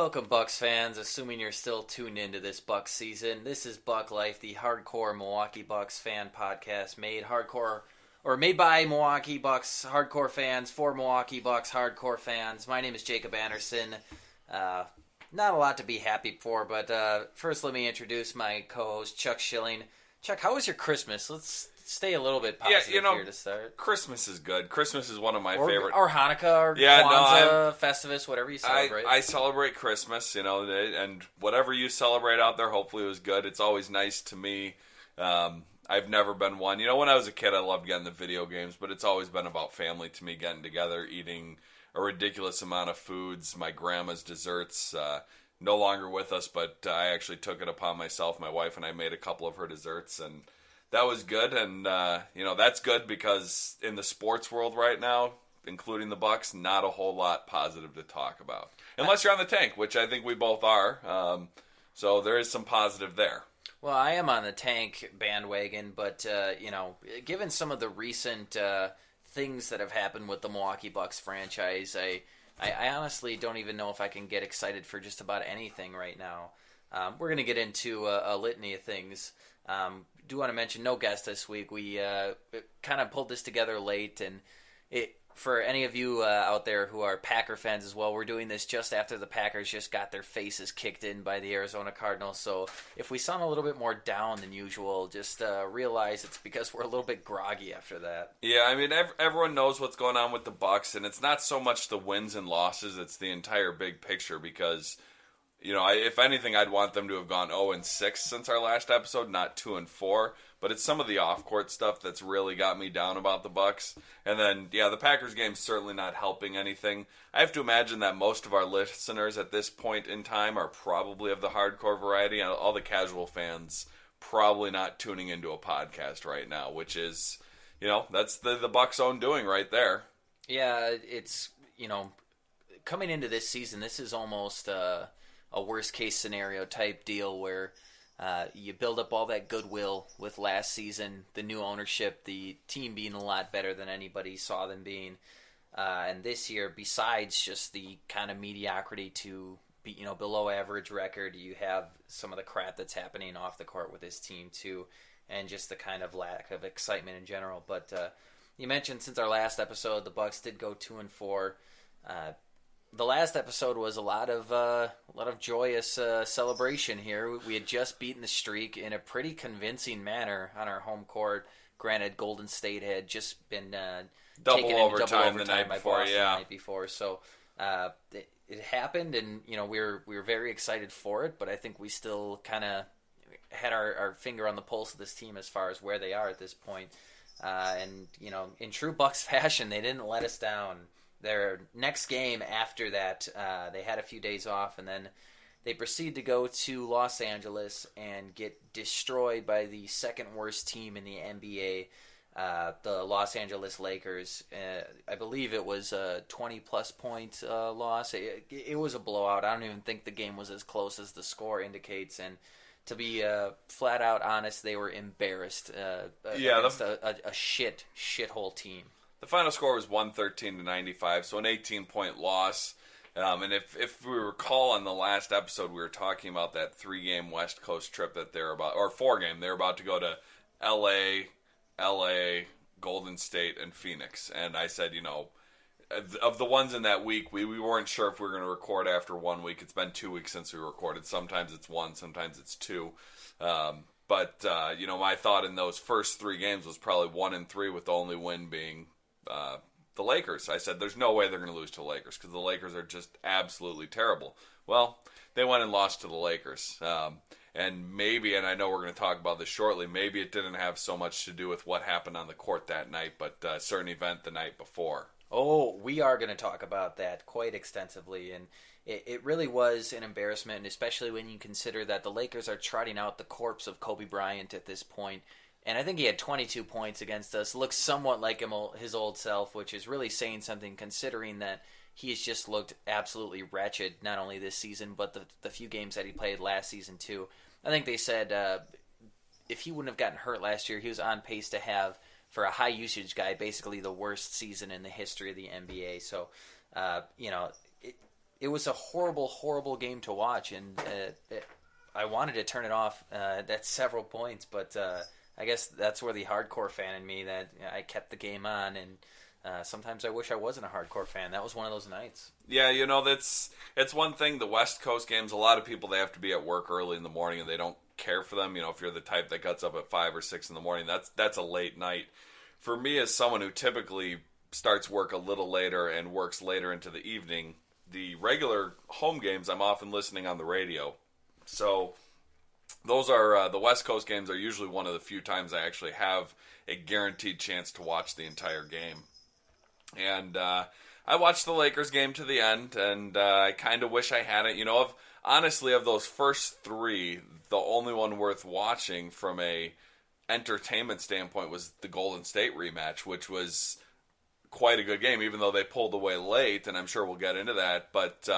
Welcome, Bucks fans, assuming you're still tuned into this Bucks season. This is Buck Life, the hardcore Milwaukee Bucks fan podcast made by Milwaukee Bucks hardcore fans for Milwaukee Bucks hardcore fans. My name is Jacob Anderson. Not a lot to be happy for, but first let me introduce my co-host, Chuck Schilling. Chuck, how was your Christmas? Let's stay a little bit positive here to start. Christmas is good. Christmas is one of my favorite. Or Hanukkah, or Kwanzaa, Festivus, whatever you celebrate. I celebrate Christmas, and whatever you celebrate out there, hopefully it was good. It's always nice to me. I've never been one. When I was a kid, I loved getting the video games, but it's always been about family to me, getting together, eating a ridiculous amount of foods. My grandma's desserts, no longer with us, but I actually took it upon myself. My wife and I made a couple of her desserts, and that was good. And, that's good because in the sports world right now, including the Bucks, not a whole lot positive to talk about. Unless you're on the tank, which I think we both are. So there is some positive there. Well, I am on the tank bandwagon, but, given some of the recent things that have happened with the Milwaukee Bucks franchise, I honestly don't even know if I can get excited for just about anything right now. We're going to get into a litany of things. Do want to mention no guest this week. We kind of pulled this together late, and for any of you out there who are Packer fans as well, we're doing this just after the Packers just got their faces kicked in by the Arizona Cardinals. So if we sound a little bit more down than usual, just realize it's because we're a little bit groggy after that. Yeah, I mean, everyone knows what's going on with the Bucks, and it's not so much the wins and losses, it's the entire big picture because, if anything, I'd want them to have gone 0-6 since our last episode, not 2-4. But it's some of the off-court stuff that's really got me down about the Bucks. And then, the Packers game's certainly not helping anything. I have to imagine that most of our listeners at this point in time are probably of the hardcore variety, and all the casual fans probably not tuning into a podcast right now, which is, that's the Bucks' own doing right there. Yeah, it's, coming into this season, this is almost a worst-case scenario type deal where you build up all that goodwill with last season, the new ownership, the team being a lot better than anybody saw them being. And this year, besides just the kind of mediocrity to be, below average record, you have some of the crap that's happening off the court with this team too, and just the kind of lack of excitement in general. But you mentioned since our last episode, the Bucks did go 2-4. The last episode was a lot of joyous celebration here. We had just beaten the streak in a pretty convincing manner on our home court. Granted, Golden State had just been double overtime the night before. So it happened, and we were very excited for it. But I think we still kind of had our finger on the pulse of this team as far as where they are at this point. And in true Bucks fashion, they didn't let us down. Their next game after that, they had a few days off, and then they proceed to go to Los Angeles and get destroyed by the second worst team in the NBA, the Los Angeles Lakers. I believe it was a 20-plus point loss. It was a blowout. I don't even think the game was as close as the score indicates, and to be flat out honest, they were embarrassed against a shithole team. The final score was 113-95, so an 18-point loss. And if we recall on the last episode, we were talking about that 3-game West Coast trip that they're about, or 4-game, they're about to go to LA, Golden State, and Phoenix. And I said, of the ones in that week, we weren't sure if we were going to record after 1 week. It's been 2 weeks since we recorded. Sometimes it's 1, sometimes it's 2. But my thought in those first 3 games was probably 1-3, with the only win being the Lakers. I said, there's no way they're going to lose to the Lakers because the Lakers are just absolutely terrible. Well, they went and lost to the Lakers. And maybe, and I know we're going to talk about this shortly, maybe it didn't have so much to do with what happened on the court that night, but a certain event the night before. Oh, we are going to talk about that quite extensively, and it really was an embarrassment, especially when you consider that the Lakers are trotting out the corpse of Kobe Bryant at this point. And I think he had 22 points against us. Looks somewhat like his old self, which is really saying something considering that he has just looked absolutely wretched, not only this season, but the few games that he played last season too. I think they said if he wouldn't have gotten hurt last year, he was on pace to have, for a high usage guy, basically the worst season in the history of the NBA. So, it was a horrible, horrible game to watch, and I wanted to turn it off at several points, but I guess that's where the hardcore fan in me, that I kept the game on, and sometimes I wish I wasn't a hardcore fan. That was one of those nights. Yeah, it's one thing. The West Coast games, a lot of people, they have to be at work early in the morning, and they don't care for them. If you're the type that gets up at 5 or 6 in the morning, that's a late night. For me, as someone who typically starts work a little later and works later into the evening, the regular home games, I'm often listening on the radio. So those are the West Coast games are usually one of the few times I actually have a guaranteed chance to watch the entire game. And I watched the Lakers game to the end, and I kind of wish I hadn't. Honestly, of those first three, the only one worth watching from a entertainment standpoint was the Golden State rematch, which was quite a good game, even though they pulled away late, and I'm sure we'll get into that. But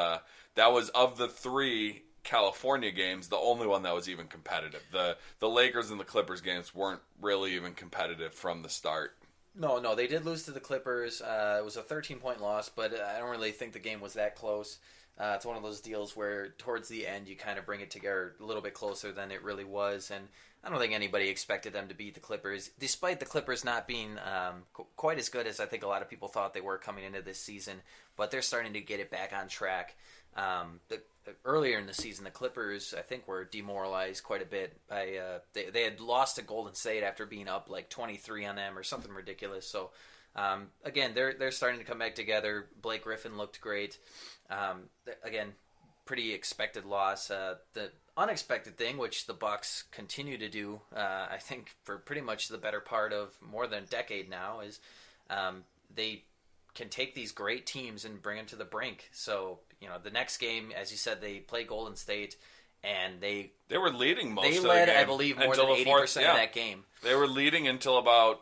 that was, of the three California games, the only one that was even competitive. The Lakers and the Clippers games weren't really even competitive from the start. No, they did lose to the Clippers. It was a 13-point loss, but I don't really think the game was that close. It's one of those deals where towards the end you kind of bring it together a little bit closer than it really was, and I don't think anybody expected them to beat the Clippers, despite the Clippers not being quite as good as I think a lot of people thought they were coming into this season, but they're starting to get it back on track. Earlier in the season, the Clippers, I think, were demoralized quite a bit. They had lost to Golden State after being up like 23 on them or something ridiculous. So, again, they're starting to come back together. Blake Griffin looked great. Again, pretty expected loss. The unexpected thing, which the Bucks continue to do, I think, for pretty much the better part of more than a decade now, is they can take these great teams and bring them to the brink. So, the next game, as you said, they play Golden State, and they were leading most of the game. They led, I believe, more than 80% of that game. They were leading until about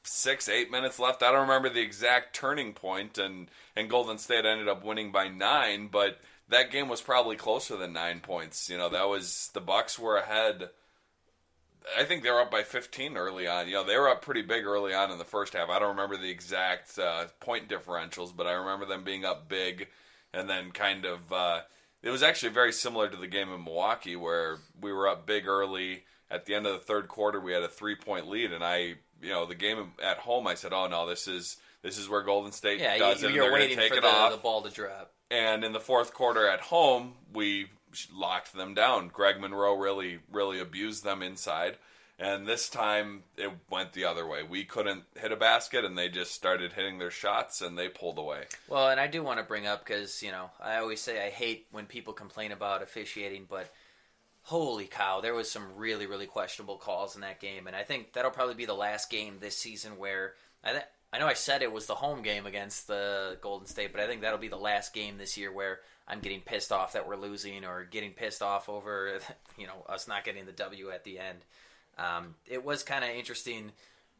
6-8 minutes left. I don't remember the exact turning point, and Golden State ended up winning by 9, but that game was probably closer than 9 points. That was, the Bucks were ahead. I think they were up by 15 early on. They were up pretty big early on in the first half. I don't remember the exact point differentials, but I remember them being up big, and then kind of it was actually very similar to the game in Milwaukee, where we were up big early. At the end of the third quarter, we had a 3-point lead, and the game at home, I said, "Oh no, this is where Golden State does it, and they're going to take it off." The ball to drop. And in the fourth quarter at home, we locked them down. Greg Monroe really, really abused them inside. And this time, it went the other way. We couldn't hit a basket, and they just started hitting their shots, and they pulled away. Well, and I do want to bring up, because, I always say I hate when people complain about officiating, but holy cow, there was some really, really questionable calls in that game. And I think that'll probably be the last game this season where I know I said it was the home game against the Golden State, but I think that'll be the last game this year where I'm getting pissed off that we're losing, or getting pissed off over us not getting the W at the end. It was kind of interesting.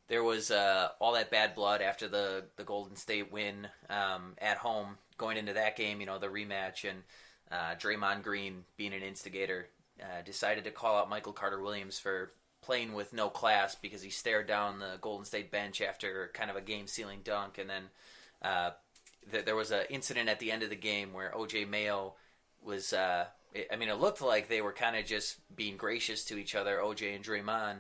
There was all that bad blood after the Golden State win at home going into that game, the rematch, and Draymond Green, being an instigator, decided to call out Michael Carter-Williams for playing with no class because he stared down the Golden State bench after kind of a game-sealing dunk. And then there was an incident at the end of the game where O.J. Mayo was it looked like they were kind of just being gracious to each other, OJ and Draymond,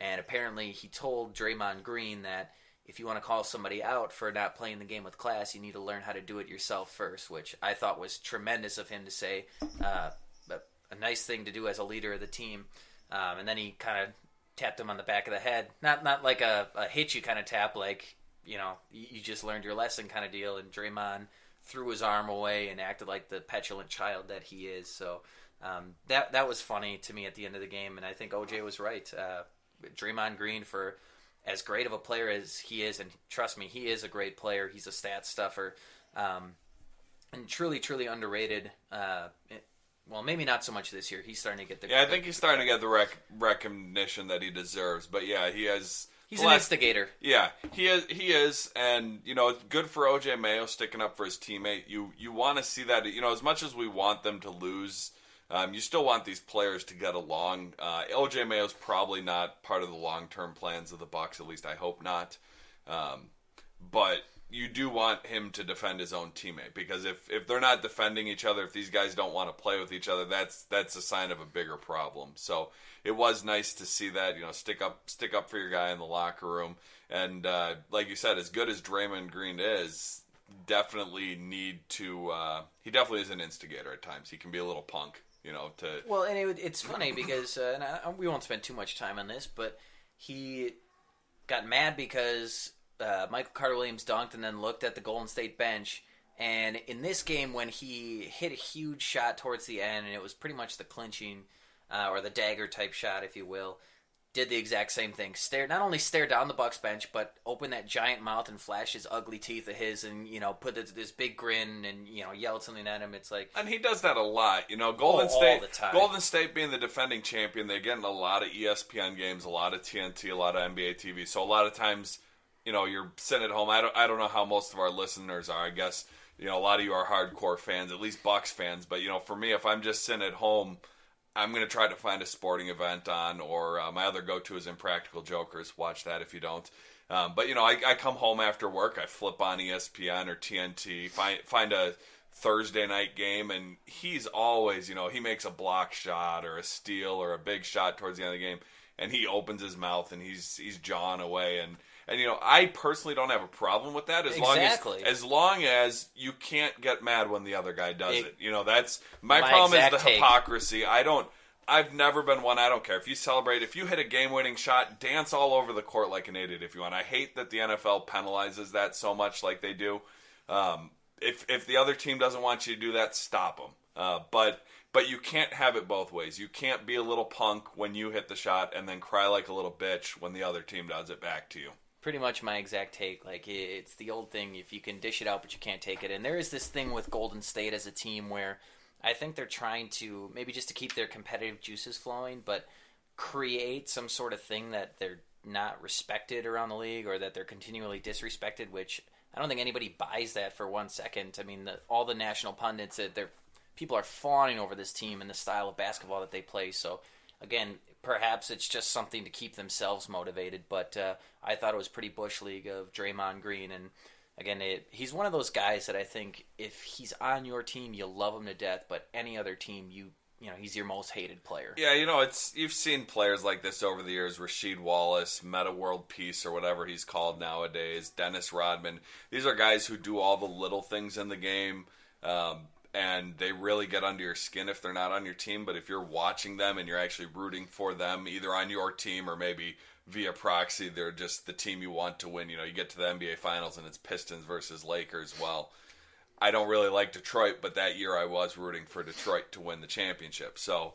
and apparently he told Draymond Green that if you want to call somebody out for not playing the game with class, you need to learn how to do it yourself first, which I thought was tremendous of him to say, a nice thing to do as a leader of the team. And then he kind of tapped him on the back of the head, not like a hit you kind of tap, like, you just learned your lesson kind of deal, and Draymond threw his arm away and acted like the petulant child that he is. So that was funny to me at the end of the game, and I think OJ was right. Draymond Green, for as great of a player as he is, and trust me, he is a great player. He's a stat stuffer, and truly, truly underrated. Well, maybe not so much this year. He's starting to get the... Yeah, I think he's starting to get the recognition that he deserves. But yeah, he has... He's an instigator. Yeah, he is, and it's good for OJ Mayo sticking up for his teammate. You want to see that. As much as we want them to lose, you still want these players to get along. OJ Mayo's probably not part of the long-term plans of the Bucks. At least I hope not. But you do want him to defend his own teammate, because if they're not defending each other, if these guys don't want to play with each other, that's a sign of a bigger problem. So it was nice to see that, stick up for your guy in the locker room. And like you said, as good as Draymond Green is, definitely need to. He definitely is an instigator at times. He can be a little punk, Well, and it's funny because we won't spend too much time on this, but he got mad because Michael Carter-Williams dunked and then looked at the Golden State bench. And in this game, when he hit a huge shot towards the end, and it was pretty much the clinching or the dagger type shot, if you will, did the exact same thing. Not only stared down the Bucks bench, but opened that giant mouth and flashed his ugly teeth at his, and put this big grin and yelled something at him. It's like, and he does that a lot. Golden State being the defending champion, they get in a lot of ESPN games, a lot of TNT, a lot of NBA TV. So a lot of times, you're sitting at home. I don't know how most of our listeners are. I guess a lot of you are hardcore fans, at least Bucks fans. But for me, if I'm just sitting at home, I'm going to try to find a sporting event on, or my other go-to is Impractical Jokers. Watch that if you don't. But I come home after work, I flip on ESPN or TNT, find a Thursday night game, and he's always, he makes a block shot or a steal or a big shot towards the end of the game, and he opens his mouth and he's jawing away, and I personally don't have a problem with that as long as you can't get mad when the other guy does it. That's my problem is the hypocrisy. I've never been one. I don't care if you celebrate. If you hit a game-winning shot, dance all over the court like an idiot if you want. I hate that the NFL penalizes that so much like they do. If the other team doesn't want you to do that, stop them. But you can't have it both ways. You can't be a little punk when you hit the shot and then cry like a little bitch when the other team does it back to you. Pretty much my exact take. Like, it's the old thing, if you can dish it out but you can't take it. And there is this thing with Golden State as a team where I think they're trying to, maybe just to keep their competitive juices flowing, but create some sort of thing that they're not respected around the league, or that they're continually disrespected, which I don't think anybody buys that for 1 second. I mean, all the national pundits, people are fawning over this team and the style of basketball that they play. So, again, perhaps it's just something to keep themselves motivated, but I thought it was pretty Bush League of Draymond Green. And again, he's one of those guys that I think if he's on your team, you love him to death, but any other team, he's your most hated player. Yeah, you've seen players like this over the years. Rasheed Wallace, Meta World Peace, or whatever he's called nowadays. Dennis Rodman. These are guys who do all the little things in the game. And they really get under your skin if they're not on your team. But if you're watching them and you're actually rooting for them, either on your team or maybe via proxy, they're just the team you want to win. You get to the NBA Finals and it's Pistons versus Lakers. Well, I don't really like Detroit, but that year I was rooting for Detroit to win the championship. So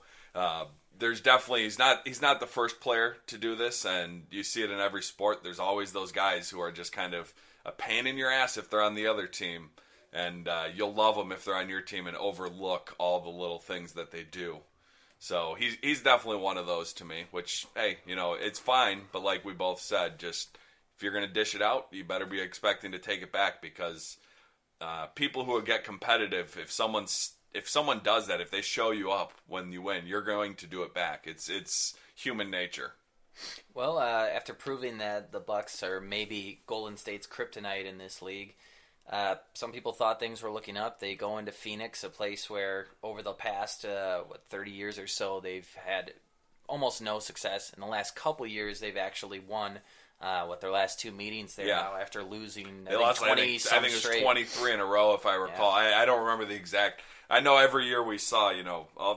there's definitely he's not the first player to do this, and you see it in every sport. There's always those guys who are just kind of a pain in your ass if they're on the other team. And you'll love them if they're on your team and overlook all the little things that they do. So he's definitely one of those to me, which, hey, it's fine. But like we both said, just if you're going to dish it out, you better be expecting to take it back, because people who get competitive, if someone does that, if they show you up when you win, you're going to do it back. It's human nature. Well, after proving that the Bucks are maybe Golden State's kryptonite in this league, some people thought things were looking up. They go into Phoenix, a place where over the past 30 years or so, they've had almost no success. In the last couple years, they've actually won their last two meetings there now after losing. They lost 20 I think it was 23 in a row, if I recall. Yeah. I don't remember the exact. I know every year we saw,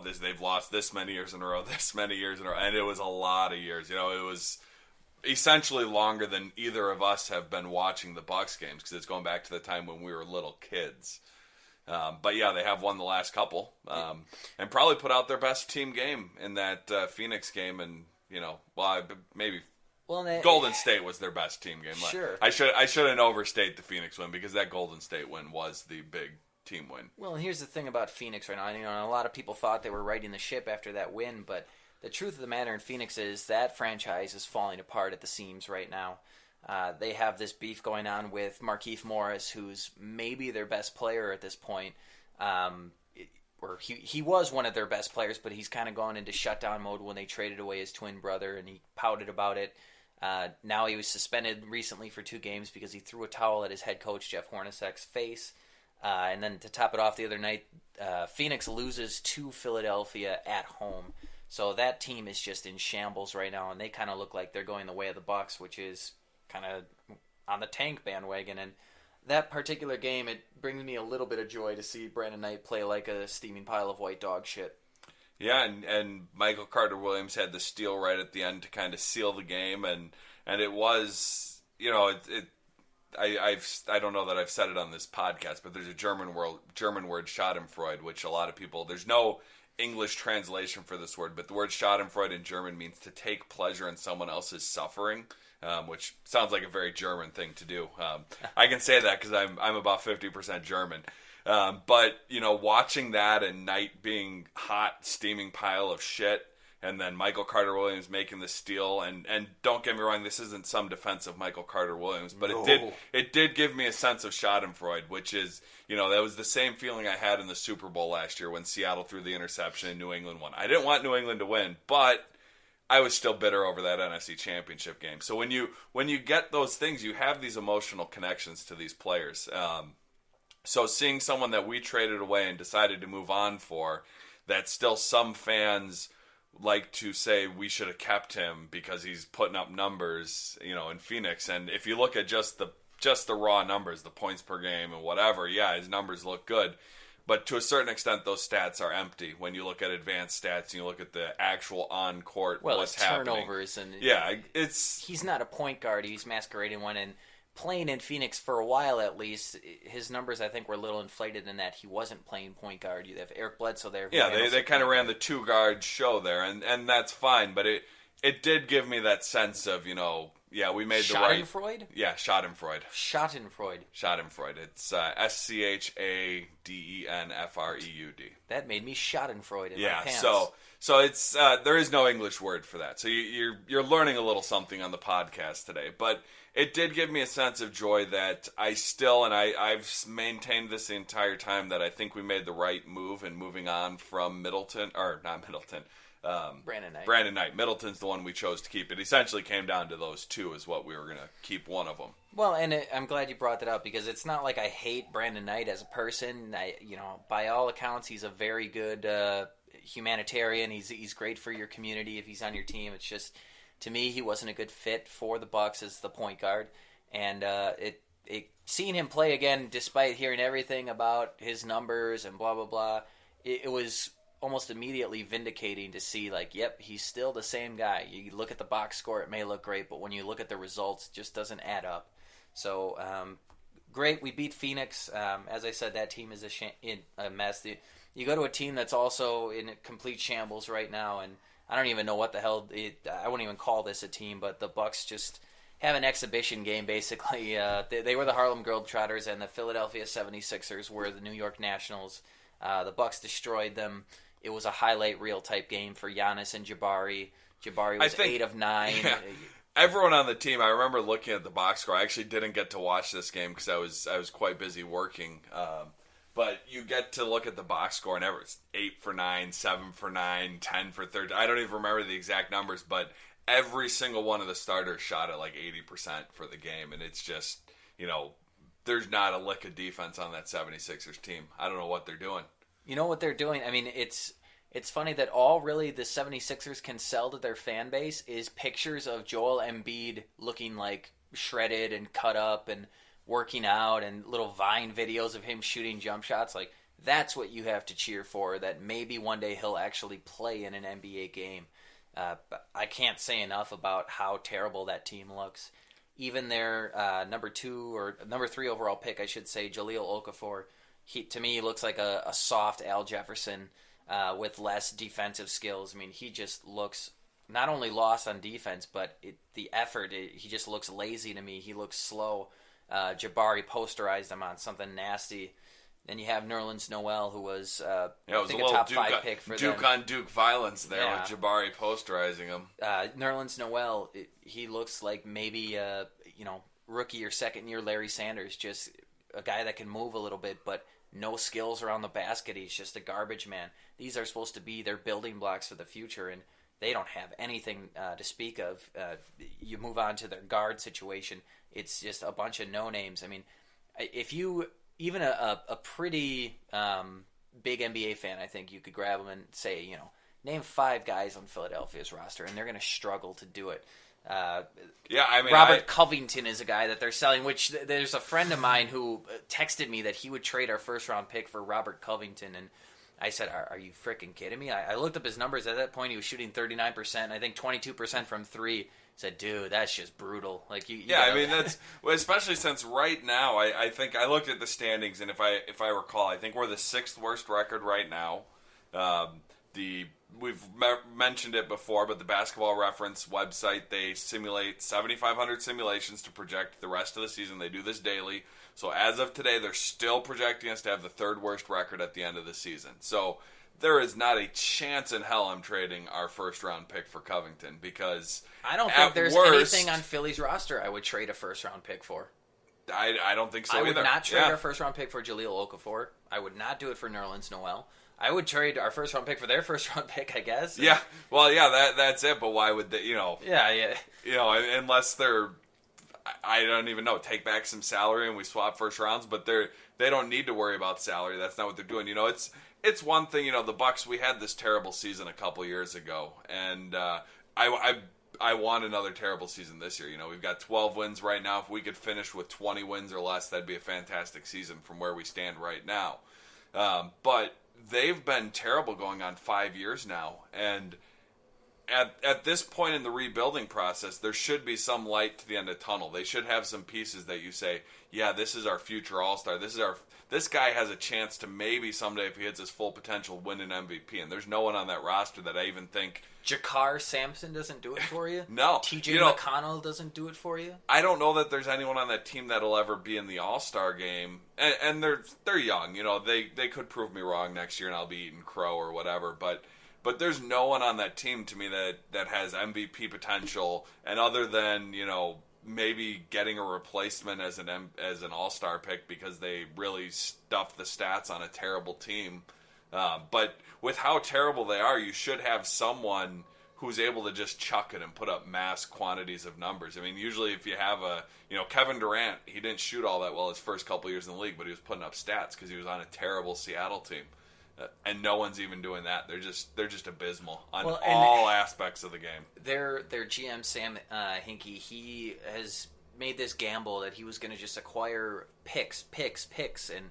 this they've lost this many years in a row, this many years in a row, and it was a lot of years. It was essentially longer than either of us have been watching the Bucks games, because it's going back to the time when we were little kids. But yeah, they have won the last couple, and probably put out their best team game in that Phoenix game. And maybe Golden State was their best team game. Sure, I shouldn't overstate the Phoenix win, because that Golden State win was the big team win. Well, and here's the thing about Phoenix right now. A lot of people thought they were righting the ship after that win, but the truth of the matter in Phoenix is that franchise is falling apart at the seams right now. They have this beef going on with Markieff Morris, who's maybe their best player at this point. Or he was one of their best players, but he's kind of gone into shutdown mode when they traded away his twin brother, and he pouted about it. Now he was suspended recently for 2 games because he threw a towel at his head coach, Jeff Hornacek's face. And then to top it off the other night, Phoenix loses to Philadelphia at home. So that team is just in shambles right now, and they kind of look like they're going the way of the Bucks, which is kind of on the tank bandwagon. And that particular game, it brings me a little bit of joy to see Brandon Knight play like a steaming pile of white dog shit. Yeah, and Michael Carter-Williams had the steal right at the end to kind of seal the game, and it was, I don't know that I've said it on this podcast, but there's a German word Schadenfreude, which a lot of people, there's no English translation for this word, but the word Schadenfreude in German means to take pleasure in someone else's suffering, which sounds like a very German thing to do. I can say that because I'm about 50% German. But, watching that and Knight being hot, steaming pile of shit, and then Michael Carter-Williams making the steal, and don't get me wrong, this isn't some defense of Michael Carter-Williams, but it did give me a sense of Schadenfreude, which is, that was the same feeling I had in the Super Bowl last year when Seattle threw the interception and New England won. I didn't want New England to win, but I was still bitter over that NFC Championship game. So when you get those things, you have these emotional connections to these players. So seeing someone that we traded away and decided to move on for, that still some fans like to say we should have kept him because he's putting up numbers, in Phoenix. And if you look at just the raw numbers, the points per game and whatever, yeah, his numbers look good. But to a certain extent, those stats are empty when you look at advanced stats and you look at the actual on-court, what's happening. Turnovers and he's not a point guard. He's masquerading one, and playing in Phoenix for a while at least, his numbers I think were a little inflated in that he wasn't playing point guard. You have Eric Bledsoe there. Yeah, they kind of ran the 2-guard show there, and that's fine. But it did give me that sense of, we made the right... Schadenfreude? Yeah, Schadenfreude. Schadenfreude. It's Schadenfreud. That made me Schadenfreude in my pants. So it's there is no English word for that. So you're learning a little something on the podcast today. But it did give me a sense of joy that I still, and I've maintained this the entire time, that I think we made the right move in moving on from Brandon Knight. Middleton's the one we chose to keep. It essentially came down to those two is what we were going to keep one of them. Well, and I'm glad you brought that up because it's not like I hate Brandon Knight as a person. By all accounts, he's a very good humanitarian. He's great for your community if he's on your team. It's just, to me, he wasn't a good fit for the Bucks as the point guard. And seeing him play again, despite hearing everything about his numbers and blah, blah, blah, it was almost immediately vindicating to see, yep, he's still the same guy. You look at the box score, it may look great, but when you look at the results, it just doesn't add up. So, great, we beat Phoenix. As I said, that team is a mess. You go to a team that's also in a complete shambles right now, and I don't even know what the hell I wouldn't even call this a team, but the Bucks just have an exhibition game, basically. They were the Harlem Globetrotters, and the Philadelphia 76ers were the New York Nationals. The Bucks destroyed them. It was a highlight reel type game for Giannis and Jabari. Jabari was 8 of 9. Yeah. Everyone on the team, I remember looking at the box score. I actually didn't get to watch this game because I was quite busy working. But you get to look at the box score, and it's 8 for 9, 7 for 9, 10 for 13. I don't even remember the exact numbers, but every single one of the starters shot at 80% for the game. And it's just, there's not a lick of defense on that 76ers team. I don't know what they're doing. You know what they're doing? I mean, it's funny that all really the 76ers can sell to their fan base is pictures of Joel Embiid looking shredded and cut up and working out and little Vine videos of him shooting jump shots. That's what you have to cheer for, that maybe one day he'll actually play in an NBA game. But I can't say enough about how terrible that team looks. Even their number 3 overall pick, I should say, Jahlil Okafor, to me, he looks like a soft Al Jefferson with less defensive skills. I mean, he just looks not only lost on defense, but the effort. He just looks lazy to me. He looks slow. Jabari posterized him on something nasty. Then you have Nerlens Noel, who was, I think a top 5 pick for them. Duke on Duke violence there with Jabari posterizing him. Nerlens Noel, he looks like maybe rookie or second year Larry Sanders, just a guy that can move a little bit, but no skills around the basket. He's just a garbage man. These are supposed to be their building blocks for the future, and they don't have anything to speak of. You move on to their guard situation. It's just a bunch of no-names. I mean, if you, even a pretty big NBA fan, I think you could grab them and say, name 5 guys on Philadelphia's roster, and they're going to struggle to do it. Robert Covington is a guy that they're selling, which there's a friend of mine who texted me that he would trade our first-round pick for Robert Covington, and I said, are you freaking kidding me? I looked up his numbers. At that point, he was shooting 39%, I think 22% from 3. I said, dude, that's just brutal. Like that's especially since right now, I think I looked at the standings, and if I recall, I think we're the 6th worst record right now. We've mentioned it before, but the Basketball Reference website, they simulate 7,500 simulations to project the rest of the season. They do this daily. So as of today, they're still projecting us to have the 3rd worst record at the end of the season. So there is not a chance in hell I'm trading our first-round pick for Covington, because I don't think there's anything on Philly's roster I would trade a first-round pick for. I don't think so either. I would not trade our first-round pick for Jahlil Okafor. I would not do it for Nerlens Noel. I would trade our first-round pick for their first-round pick, I guess. Yeah, well, that's it. But why would they? Yeah. Unless they're, I don't even know, take back some salary and we swap first rounds. But they don't need to worry about salary. That's not what they're doing. It's one thing. The Bucks. We had this terrible season a couple years ago, and I want another terrible season this year. We've got 12 wins right now. If we could finish with 20 wins or less, that'd be a fantastic season from where we stand right now. But they've been terrible going on 5 years now, and at this point in the rebuilding process, there should be some light to the end of the tunnel. They should have some pieces that you say, yeah, this is our future all-star. This guy has a chance to maybe someday, if he hits his full potential, win an MVP. And there's no one on that roster that I even think. Jakar Sampson doesn't do it for you? No. TJ McConnell doesn't do it for you? I don't know that there's anyone on that team that'll ever be in the All-Star game. And they're young. They could prove me wrong next year and I'll be eating crow or whatever. But there's no one on that team to me that has MVP potential. And other than, maybe getting a replacement as an all-star pick because they really stuffed the stats on a terrible team. But with how terrible they are, you should have someone who's able to just chuck it and put up mass quantities of numbers. I mean, usually if you have Kevin Durant, he didn't shoot all that well his first couple years in the league, but he was putting up stats because he was on a terrible Seattle team. And no one's even doing that. They're just abysmal on all aspects of the game. Their GM Sam Hinkie, he has made this gamble that he was going to just acquire picks, and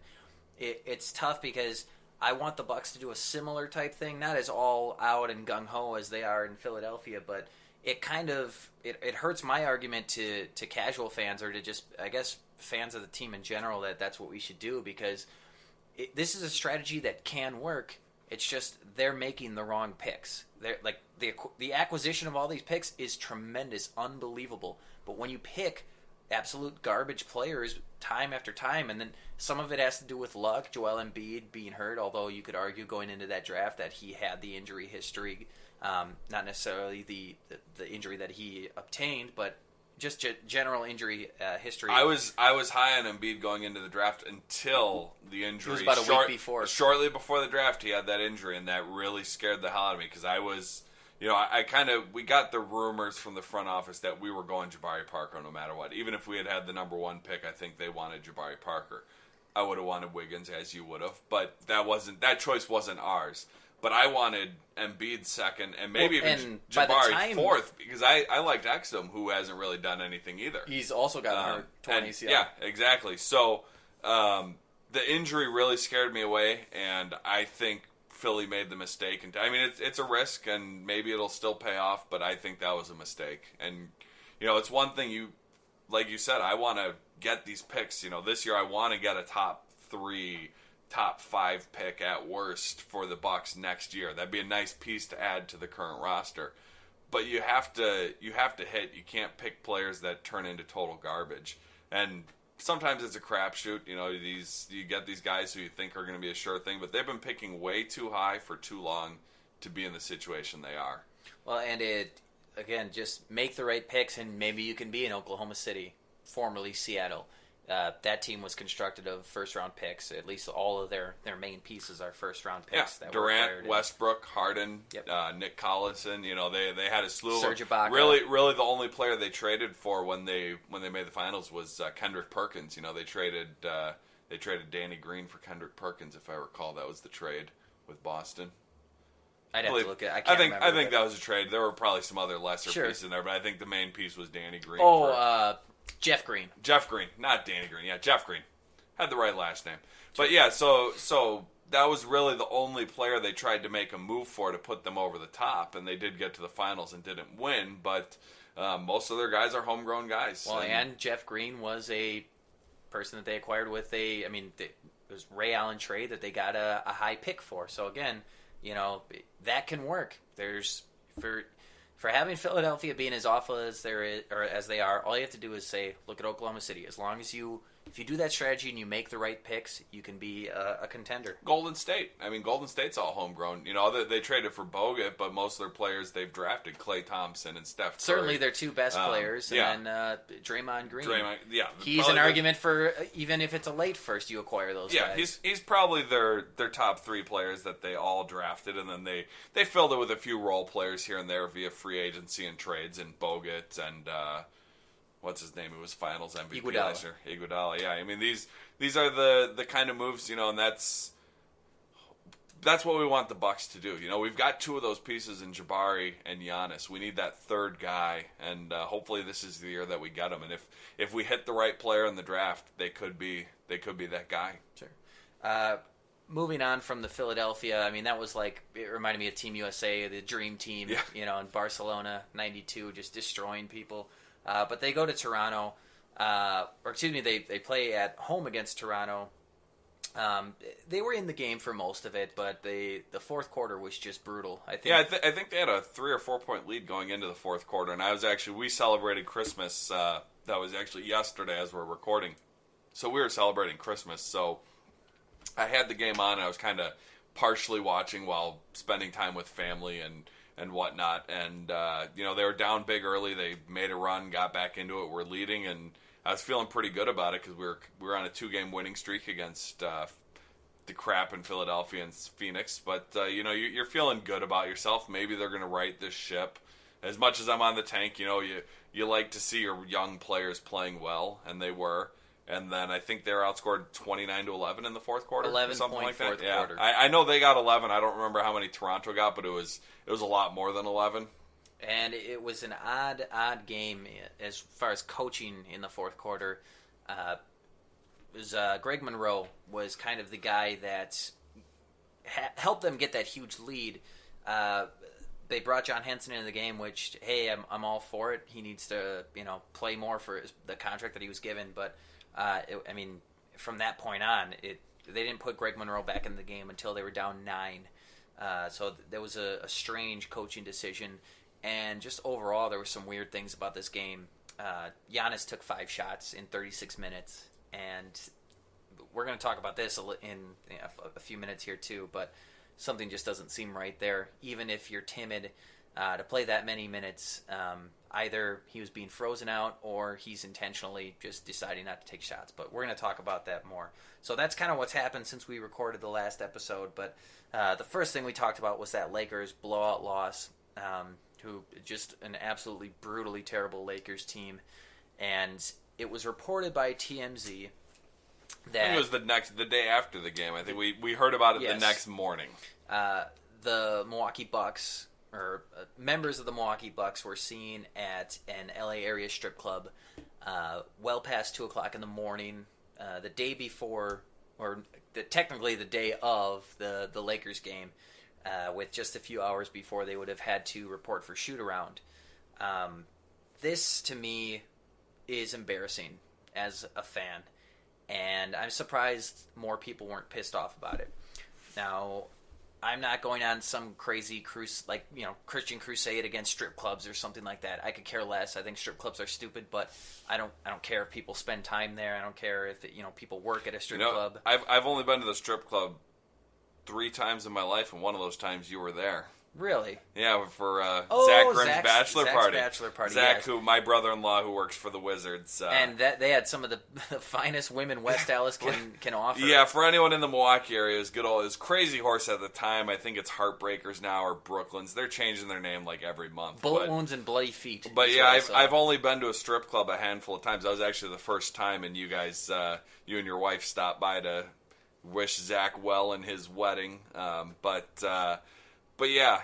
it's tough because I want the Bucks to do a similar type thing, not as all out and gung ho as they are in Philadelphia, but it kind of it hurts my argument to casual fans or to just I guess fans of the team in general that's what we should do because. This is a strategy that can work. It's just they're making the wrong picks. They're like the acquisition of all these picks is tremendous, unbelievable. But when you pick absolute garbage players time after time, and then some of it has to do with luck, Joel Embiid being hurt, although you could argue going into that draft that he had the injury history, not necessarily the injury that he obtained, but just general injury history. I was high on Embiid going into the draft until the injury. It was about a week before. Shortly before the draft, he had that injury, and that really scared the hell out of me because I was, we got the rumors from the front office that we were going Jabari Parker no matter what. Even if we had the number 1 pick, I think they wanted Jabari Parker. I would have wanted Wiggins, as you would have, but that choice wasn't ours. But I wanted Embiid second, and maybe even Jabari fourth, because I liked Exum, who hasn't really done anything either. He's also got hurt 20 Yeah, exactly. So the injury really scared me away, and I think Philly made the mistake. And I mean, it's a risk, and maybe it'll still pay off, but I think that was a mistake. And it's one thing like you said, I want to get these picks. This year I want to get a top 3. Top 5 pick at worst for the Bucks next year. That'd be a nice piece to add to the current roster. But you have to hit. You can't pick players that turn into total garbage. And sometimes it's a crapshoot. You get these guys who you think are going to be a sure thing, but they've been picking way too high for too long to be in the situation they are. Well, and just make the right picks, and maybe you can be in Oklahoma City, formerly Seattle. that team was constructed of first-round picks. At least all of their main pieces are first-round picks. Yeah, that Durant, Westbrook, Harden, Yep. Nick Collison. They had a slew of Serge Ibaka. Really, the only player they traded for when they made the finals was Kendrick Perkins. They traded Danny Green for Kendrick Perkins, if I recall. That was the trade with Boston. I'd have to look at. I think that was a trade. There were probably some other lesser pieces in there, but I think the main piece was Danny Green. Jeff Green. Jeff Green, not Danny Green. Yeah, Jeff Green. Had the right last name. But yeah, so that was really the only player they tried to make a move for to put them over the top, and they did get to the finals and didn't win, but most of their guys are homegrown guys. Well, and Jeff Green was a person that they acquired with it was Ray Allen trade that they got a high pick for. So again, that can work. There's for having Philadelphia being as awful as they are, all you have to do is say, look at Oklahoma City. As long as if you do that strategy and you make the right picks, you can be a contender. Golden State. Golden State's all homegrown. They traded for Bogut, but most of their players they've drafted Klay Thompson and Steph Curry. Certainly their two best players, and then Draymond Green. He's an argument for even if it's a late first, you acquire those guys. Yeah, he's probably their top three players that they all drafted, and then they filled it with a few role players here and there via free agency and trades, and Bogut and what's his name? It was Finals MVP last year. Iguodala. Yeah, these are the kind of moves, and that's what we want the Bucks to do. We've got two of those pieces in Jabari and Giannis. We need that third guy, and hopefully this is the year that we get him. And if we hit the right player in the draft, they could be that guy. Sure. Moving on from the Philadelphia, that was it reminded me of Team USA, the dream team, in Barcelona, 92, just destroying people. But they go to Toronto, they play at home against Toronto. They were in the game for most of it, but the fourth quarter was just brutal. I think. Yeah, I think they had a 3 or 4 point lead going into the fourth quarter, and we celebrated Christmas. That was actually yesterday as we're recording, so we were celebrating Christmas. So I had the game on, and I was kind of partially watching while spending time with family and whatnot. And, they were down big early. They made a run, got back into it. We're leading, and I was feeling pretty good about it because we were on a 2-game winning streak against the crap in Philadelphia and Phoenix. But, you're feeling good about yourself. Maybe they're going to right this ship. As much as I'm on the tank, you like to see your young players playing well, and they were. And then I think they were outscored 29-11 in the fourth quarter. 11 something point like that. Fourth quarter. I know they got 11. I don't remember how many Toronto got, but it was a lot more than 11. And it was an odd game as far as coaching in the fourth quarter. Greg Monroe was kind of the guy that helped them get that huge lead. They brought John Henson into the game, which, hey, I'm all for it. He needs to play more for the contract that he was given, but from that point on, they didn't put Greg Monroe back in the game until they were down 9. So there was a strange coaching decision, and just overall, there were some weird things about this game. Giannis took 5 shots in 36 minutes, and we're going to talk about this in a few minutes here too, but something just doesn't seem right there. Even if you're timid to play that many minutes, either he was being frozen out or he's intentionally just deciding not to take shots. But we're going to talk about that more. So that's kind of what's happened since we recorded the last episode. But the first thing we talked about was that Lakers blowout loss, who just an absolutely brutally terrible Lakers team. And it was reported by TMZ that... I think it was the day after the game. I think we heard about it the next morning. The Milwaukee Bucks... or members of the Milwaukee Bucks were seen at an LA area strip club well past 2 o'clock in the morning, the day before, technically the day of the Lakers game, with just a few hours before they would have had to report for shoot-around. This, to me, is embarrassing as a fan, and I'm surprised more people weren't pissed off about it. Now... I'm not going on some crazy Christian crusade against strip clubs or something like that. I could care less. I think strip clubs are stupid, but I don't care if people spend time there. I don't care if people work at a strip club. I've only been to the strip club 3 times in my life, and one of those times you were there. Really? Yeah, for Oh, Zach Grimm's Zach's bachelor party. bachelor party, Zach, yes. who my brother-in-law, who works for the Wizards, And that they had some of the finest women West Dallas can offer. Yeah, for anyone in the Milwaukee area, it was good old. It was Crazy Horse at the time. I think it's Heartbreakers now or Brooklyn's. They're changing their name like every month. Bullet wounds and bloody feet. But yeah, I've only been to a strip club a handful of times. That was actually the first time, and you guys, you and your wife stopped by to wish Zach well in his wedding. But yeah,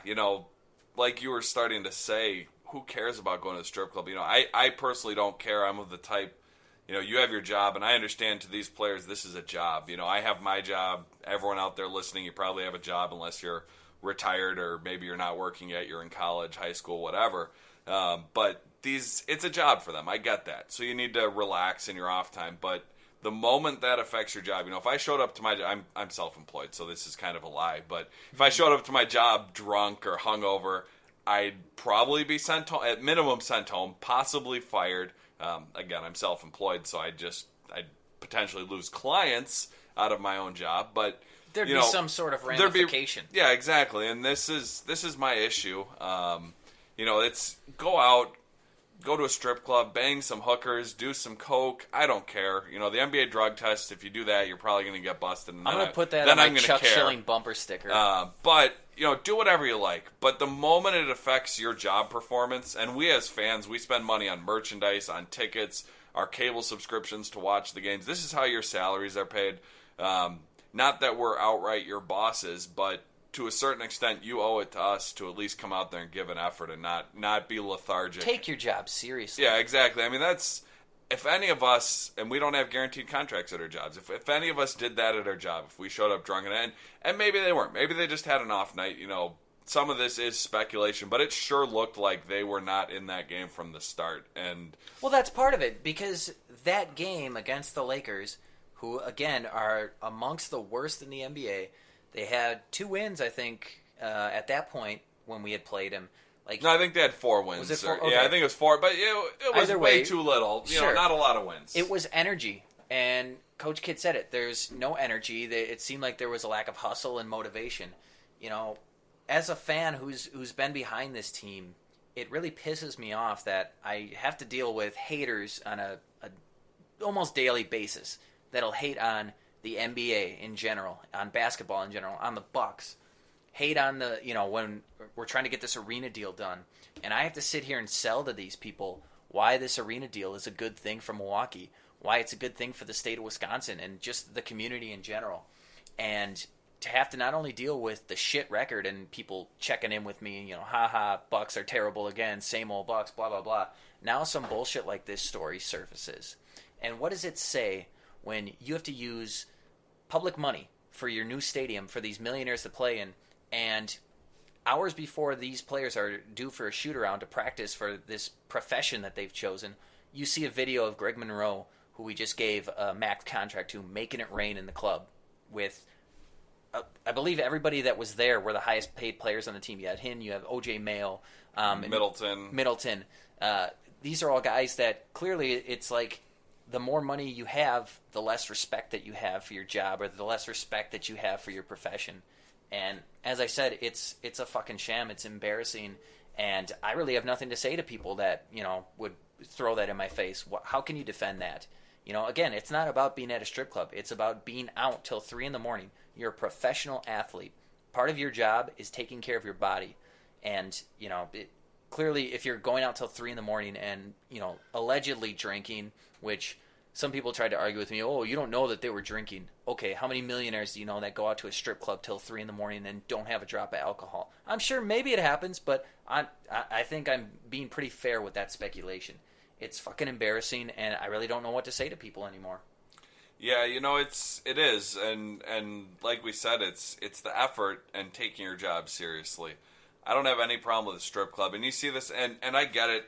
like you were starting to say, who cares about going to the strip club? I personally don't care. I'm of the type, you have your job, and I understand to these players this is a job. I have my job. Everyone out there listening, you probably have a job unless you're retired or maybe you're not working yet. You're in college, high school, whatever. But it's a job for them. I get that. So you need to relax in your off time. But the moment that affects your job, if I showed up to my job, I'm self-employed, so this is kind of a lie. But if I showed up to my job drunk or hungover, I'd probably be sent home, at minimum sent home, possibly fired. Again, I'm self-employed, so I'd potentially lose clients out of my own job. But there'd be some sort of ramification. Yeah, exactly. And this is my issue. It's go out, go to a strip club, bang some hookers, do some coke. I don't care. The NBA drug test, if you do that, you're probably going to get busted. And I'm going to put that on my Chuck Schilling bumper sticker. But, do whatever you like. But the moment it affects your job performance, and we as fans, we spend money on merchandise, on tickets, our cable subscriptions to watch the games. This is how your salaries are paid. Not that we're outright your bosses, but to a certain extent, you owe it to us to at least come out there and give an effort and not be lethargic. Take your job seriously. Yeah, exactly. I mean, if any of us, and we don't have guaranteed contracts at our jobs, if any of us did that at our job, if we showed up drunk and maybe they weren't, maybe they just had an off night, some of this is speculation, but it sure looked like they were not in that game from the start. And well, that's part of it, because that game against the Lakers, who, again, are amongst the worst in the NBA, they had 2 wins, I think, at that point when we had played him. No, I think they had 4 wins. Was it 4? Okay. Yeah, I think it was 4, but it was way too little. Sure. Not a lot of wins. It was energy, and Coach Kidd said it. There's no energy. It seemed like there was a lack of hustle and motivation. As a fan who's been behind this team, it really pisses me off that I have to deal with haters on a almost daily basis that'll hate on the NBA in general, on basketball in general, on the Bucks. Hate on when we're trying to get this arena deal done. And I have to sit here and sell to these people why this arena deal is a good thing for Milwaukee, why it's a good thing for the state of Wisconsin and just the community in general. And to have to not only deal with the shit record and people checking in with me, haha, Bucks are terrible again, same old Bucks, blah, blah, blah. Now some bullshit like this story surfaces. And what does it say when you have to use public money for your new stadium for these millionaires to play in, and hours before these players are due for a shoot-around to practice for this profession that they've chosen, you see a video of Greg Monroe, who we just gave a max contract to, making it rain in the club with, I believe everybody that was there were the highest paid players on the team. You had him, you have O.J. Mayo. Middleton. These are all guys that clearly it's like the more money you have, the less respect that you have for your job or the less respect that you have for your profession. And as I said, it's a fucking sham. It's embarrassing. And I really have nothing to say to people that, would throw that in my face. How can you defend that? Again, it's not about being at a strip club. It's about being out till 3 a.m. You're a professional athlete. Part of your job is taking care of your body. And, clearly if you're going out till 3 a.m. and, allegedly drinking, which some people tried to argue with me, oh, you don't know that they were drinking. Okay, how many millionaires do you know that go out to a strip club till 3 a.m. and don't have a drop of alcohol? I'm sure maybe it happens, but I think I'm being pretty fair with that speculation. It's fucking embarrassing, and I really don't know what to say to people anymore. Yeah, it is, and like we said, it's the effort and taking your job seriously. I don't have any problem with a strip club, and you see this, and I get it.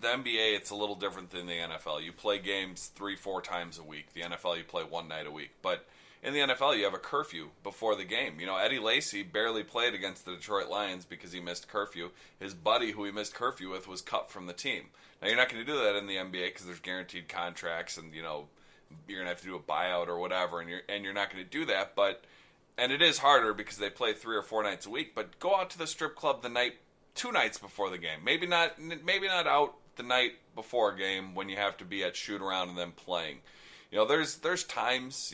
The NBA, it's a little different than the NFL. You play games 3-4 times a week. The NFL, you play one night a week. But in the NFL, you have a curfew before the game. Eddie Lacy barely played against the Detroit Lions because he missed curfew. His buddy, who he missed curfew with, was cut from the team. Now, you're not going to do that in the NBA because there's guaranteed contracts and, you're going to have to do a buyout or whatever, and you're not going to do that. But and it is harder because they play 3 or 4 nights a week. But go out to the strip club 2 nights before the game. Maybe not out the night before a game when you have to be at shoot around and then playing. There's times,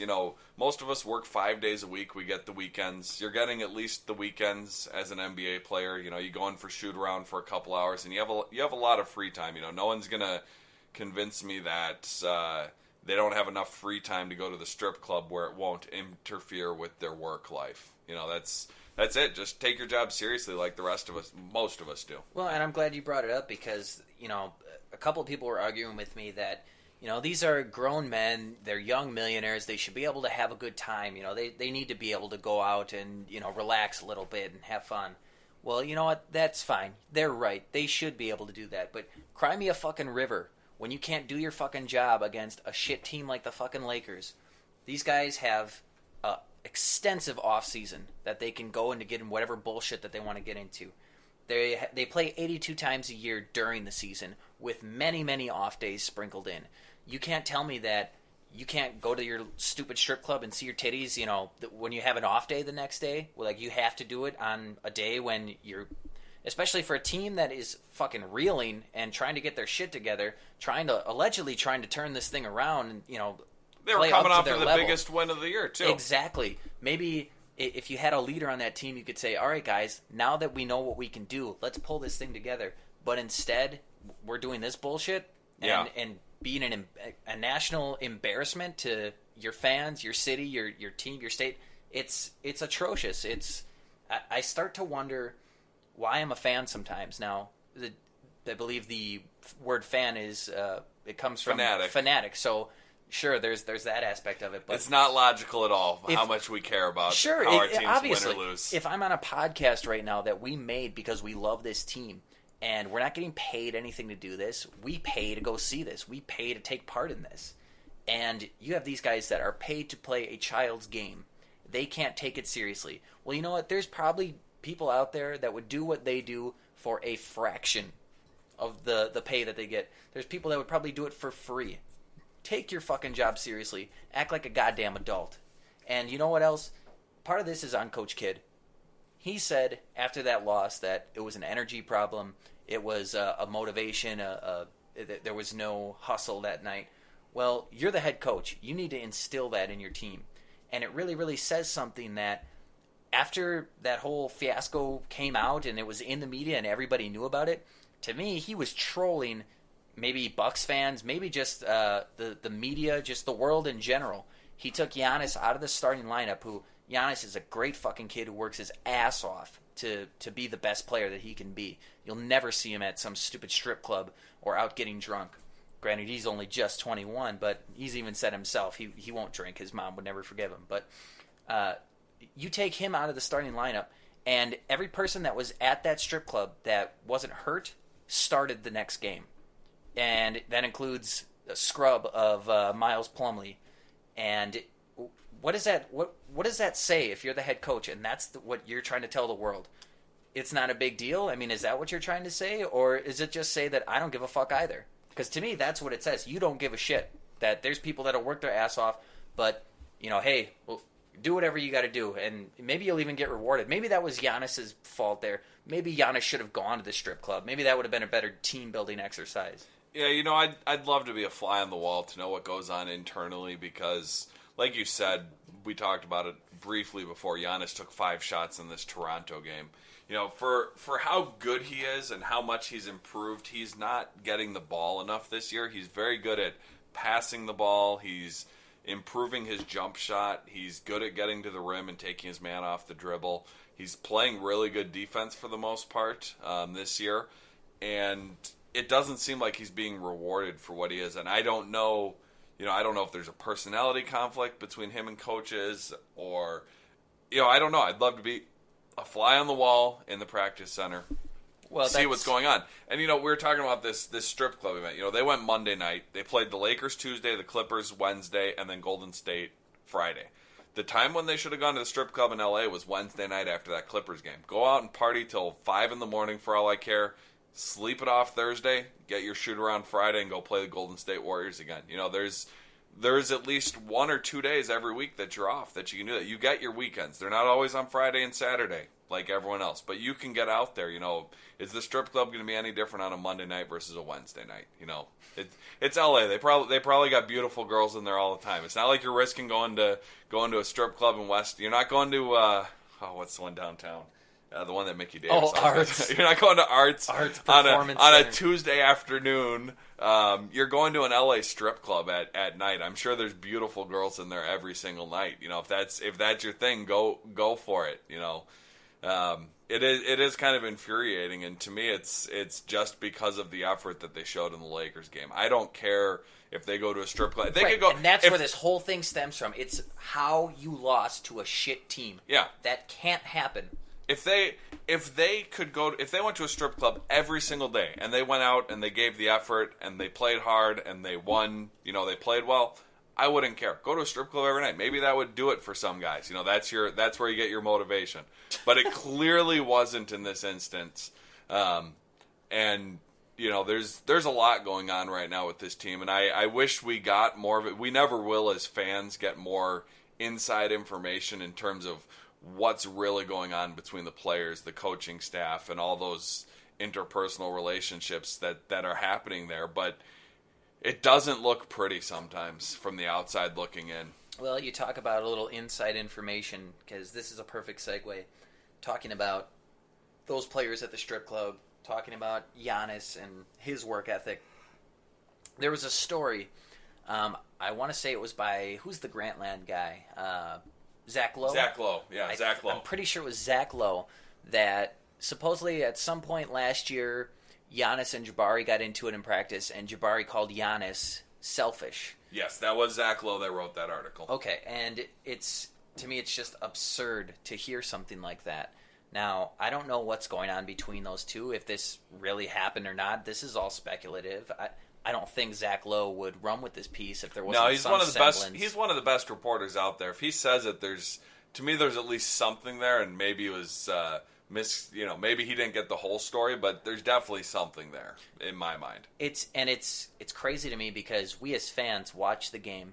most of us work 5 days a week. We get the weekends. You're getting at least the weekends as an NBA player. You go in for shoot around for a couple hours, and you have a lot of free time. No one's gonna convince me that they don't have enough free time to go to the strip club where it won't interfere with their work life. That's it. Just take your job seriously like the rest of us, most of us do. Well, and I'm glad you brought it up because, a couple of people were arguing with me that, these are grown men, they're young millionaires, they should be able to have a good time. They need to be able to go out and, relax a little bit and have fun. Well, you know what? That's fine. They're right. They should be able to do that. But cry me a fucking river when you can't do your fucking job against a shit team like the fucking Lakers. These guys have a extensive off season that they can go into get in whatever bullshit that they want to get into. They play 82 times a year during the season with many, many off days sprinkled in. You can't tell me that you can't go to your stupid strip club and see your titties, when you have an off day the next day. Well, you have to do it on a day when you're, especially for a team that is fucking reeling and trying to get their shit together, allegedly trying to turn this thing around and, they were coming off of the biggest win of the year, too. Exactly. Maybe if you had a leader on that team, you could say, all right, guys, now that we know what we can do, let's pull this thing together. But instead, we're doing this bullshit and being a national embarrassment to your fans, your city, your team, your state. It's atrocious. I start to wonder why I'm a fan sometimes. Now, I believe the word fan is it comes from fanatic. So sure, there's that aspect of it, but it's not logical at all how much we care about how our teams obviously, win or lose. If I'm on a podcast right now that we made because we love this team, and we're not getting paid anything to do this, we pay to go see this. We pay to take part in this. And you have these guys that are paid to play a child's game. They can't take it seriously. Well, you know what? There's probably people out there that would do what they do for a fraction of the pay that they get. There's people that would probably do it for free. Take your fucking job seriously. Act like a goddamn adult. And you know what else? Part of this is on Coach Kidd. He said after that loss that it was an energy problem. It was a motivation. There was no hustle that night. Well, you're the head coach. You need to instill that in your team. And it really, really says something that after that whole fiasco came out and it was in the media and everybody knew about it, to me, he was trolling maybe Bucks fans, maybe just the media, just the world in general. He took Giannis out of the starting lineup, Giannis is a great fucking kid who works his ass off to be the best player that he can be. You'll never see him at some stupid strip club or out getting drunk. Granted, he's only just 21, but he's even said himself he won't drink. His mom would never forgive him. But you take him out of the starting lineup, and every person that was at that strip club that wasn't hurt started the next game. And that includes a scrub of Miles Plumlee. And what does that say if you're the head coach and that's what you're trying to tell the world? It's not a big deal? I mean, is that what you're trying to say? Or is it just say that I don't give a fuck either? Because to me, that's what it says. You don't give a shit. That there's people that'll work their ass off, but, hey, well, do whatever you got to do, and maybe you'll even get rewarded. Maybe that was Giannis's fault there. Maybe Giannis should have gone to the strip club. Maybe that would have been a better team-building exercise. Yeah, I'd love to be a fly on the wall to know what goes on internally because, like you said, we talked about it briefly before. Giannis took 5 shots in this Toronto game. For how good he is and how much he's improved, he's not getting the ball enough this year. He's very good at passing the ball. He's improving his jump shot. He's good at getting to the rim and taking his man off the dribble. He's playing really good defense for the most part this year. And it doesn't seem like he's being rewarded for what he is. And I don't know, I don't know if there's a personality conflict between him and coaches or, I don't know. I'd love to be a fly on the wall in the practice center, see what's going on. And, we were talking about this strip club event. They went Monday night. They played the Lakers Tuesday, the Clippers Wednesday, and then Golden State Friday. The time when they should have gone to the strip club in L.A. was Wednesday night after that Clippers game. Go out and party till 5 in the morning for all I care. Sleep it off Thursday, get your shoot around Friday, and go play the Golden State Warriors again. there's at least 1 or 2 days every week that you're off, that you can do that. You get your weekends. They're not always on Friday and Saturday like everyone else, but you can get out there. Is the strip club going to be any different on a Monday night versus a Wednesday night? It's LA. They probably got beautiful girls in there all the time. It's not like you're risking going to a strip club in West. You're not going to what's the one downtown? The one that Mickey Davis. Oh, Arts. You're not going to Arts Performance on a Center. Tuesday afternoon. You're going to an LA strip club at night. I'm sure there's beautiful girls in there every single night. If that's your thing, go for it. It is kind of infuriating, and to me, it's just because of the effort that they showed in the Lakers game. I don't care if they go to a strip club. They could go, and that's where this whole thing stems from. It's how you lost to a shit team. Yeah, that can't happen. If they went to a strip club every single day and they went out and they gave the effort and they played hard and they won, they played well, I wouldn't care. Go to a strip club every night. Maybe that would do it for some guys. That's where you get your motivation. But it clearly wasn't in this instance. And there's a lot going on right now with this team, and I wish we got more of it. We never will, as fans, get more inside information in terms of what's really going on between the players, the coaching staff, and all those interpersonal relationships that are happening there. But it doesn't look pretty sometimes from the outside looking in. Well, you talk about a little inside information, because this is a perfect segue. Talking about those players at the strip club, talking about Giannis and his work ethic. There was a story, I want to say it was by, who's the Grantland guy? Zach Lowe? Zach Lowe. I'm pretty sure it was Zach Lowe that supposedly at some point last year, Giannis and Jabari got into it in practice, and Jabari called Giannis selfish. Yes, that was Zach Lowe that wrote that article. Okay, and to me, it's just absurd to hear something like that. Now, I don't know what's going on between those two, if this really happened or not. This is all speculative. I don't think Zach Lowe would run with this piece if there wasn't No, he's some one of the semblance. best. He's one of the best reporters out there. If he says it, there's at least something there, and maybe it was maybe he didn't get the whole story, but there's definitely something there in my mind. It's crazy to me because we as fans watch the games,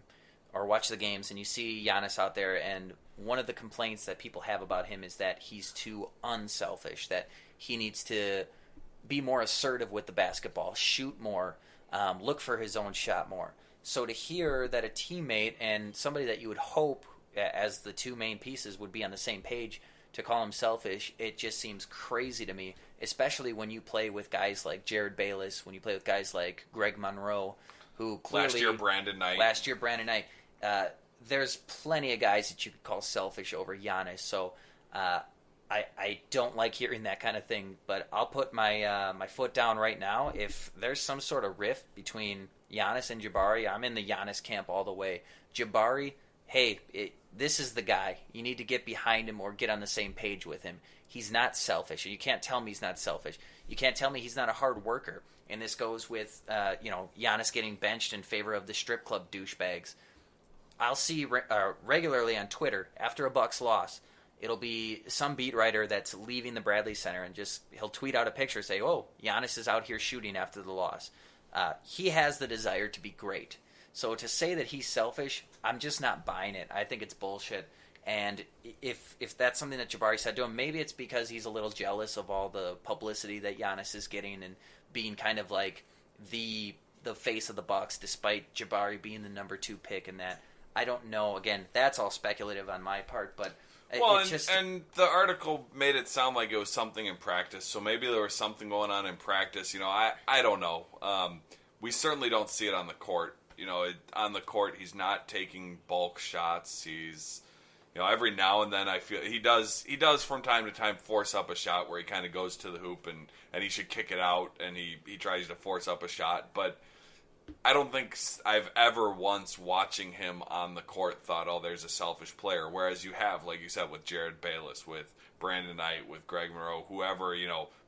and you see Giannis out there, and one of the complaints that people have about him is that he's too unselfish, that he needs to be more assertive with the basketball, shoot more, look for his own shot more. So to hear that a teammate and somebody that you would hope as the two main pieces would be on the same page to call him selfish, it just seems crazy to me, especially when you play with guys like Jared Bayless, when you play with guys like Greg Monroe, who clearly... Last year, Brandon Knight. There's plenty of guys that you could call selfish over Giannis, so I don't like hearing that kind of thing, but I'll put my my foot down right now. If there's some sort of rift between Giannis and Jabari, I'm in the Giannis camp all the way. Jabari, hey, this is the guy. You need to get behind him or get on the same page with him. He's not selfish. You can't tell me he's not selfish. You can't tell me he's not a hard worker. And this goes with Giannis getting benched in favor of the strip club douchebags. I'll see regularly on Twitter after a Bucks loss, it'll be some beat writer that's leaving the Bradley Center and he'll tweet out a picture, say, "Oh, Giannis is out here shooting after the loss." He has the desire to be great. So to say that he's selfish, I'm just not buying it. I think it's bullshit. And if that's something that Jabari said to him, maybe it's because he's a little jealous of all the publicity that Giannis is getting and being kind of like the face of the Bucks, despite Jabari being the number 2 pick and that. I don't know. Again, that's all speculative on my part, but and the article made it sound like it was something in practice, so maybe there was something going on in practice. I don't know. We certainly don't see it on the court. On the court, he's not taking bulk shots. He's, every now and then I feel he does from time to time force up a shot where he kind of goes to the hoop and he should kick it out, and he tries to force up a shot, but I don't think I've ever once watching him on the court thought, oh, there's a selfish player. Whereas you have, like you said, with Jared Bayless, with Brandon Knight, with Greg Monroe, whoever,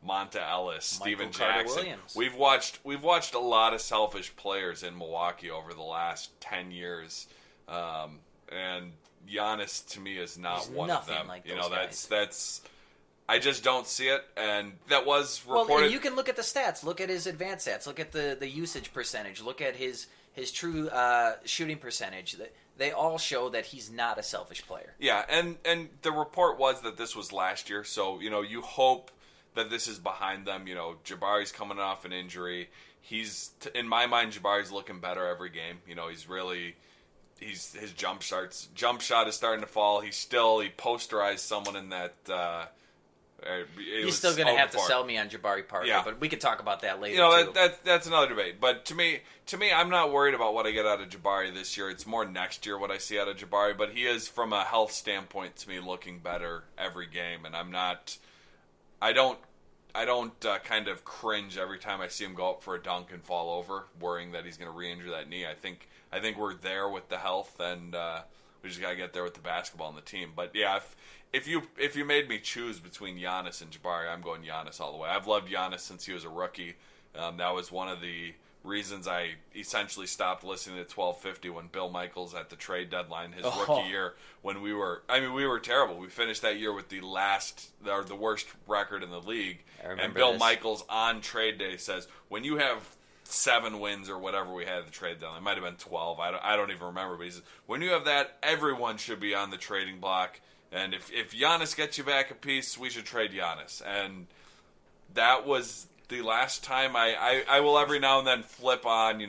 Monta Ellis, Steven Jackson. We've watched a lot of selfish players in Milwaukee over the last 10 years. And Giannis, to me, is not one of them. Like that's I just don't see it, and that was reported. Well, and you can look at the stats. Look at his advanced stats. Look at the usage percentage. Look at his his true shooting percentage, they all show that he's not a selfish player. Yeah, and the report was that this was last year, so, you hope that this is behind them. Jabari's coming off an injury. In my mind, Jabari's looking better every game. His jump shot is starting to fall. He posterized someone in that. He's still going to have to sell me on Jabari Parker, but we could talk about that later. That's another debate. But to me, I'm not worried about what I get out of Jabari this year. It's more next year what I see out of Jabari. But he is, from a health standpoint, to me, looking better every game, and I don't kind of cringe every time I see him go up for a dunk and fall over, worrying that he's going to re-injure that knee. I think we're there with the health, and we just got to get there with the basketball and the team. But yeah, if you made me choose between Giannis and Jabari, I'm going Giannis all the way. I've loved Giannis since he was a rookie. That was one of the reasons I essentially stopped listening to 1250 when Bill Michaels at the trade deadline his rookie year, when we were terrible. We finished that year with the worst record in the league. And Bill Michaels on trade day says, when you have 7 wins or whatever we had at the trade deadline, it might have been 12. I don't even remember. But he says, when you have that, everyone should be on the trading block. And if Giannis gets you back a piece, we should trade Giannis. And that was the last time I will every now and then flip on,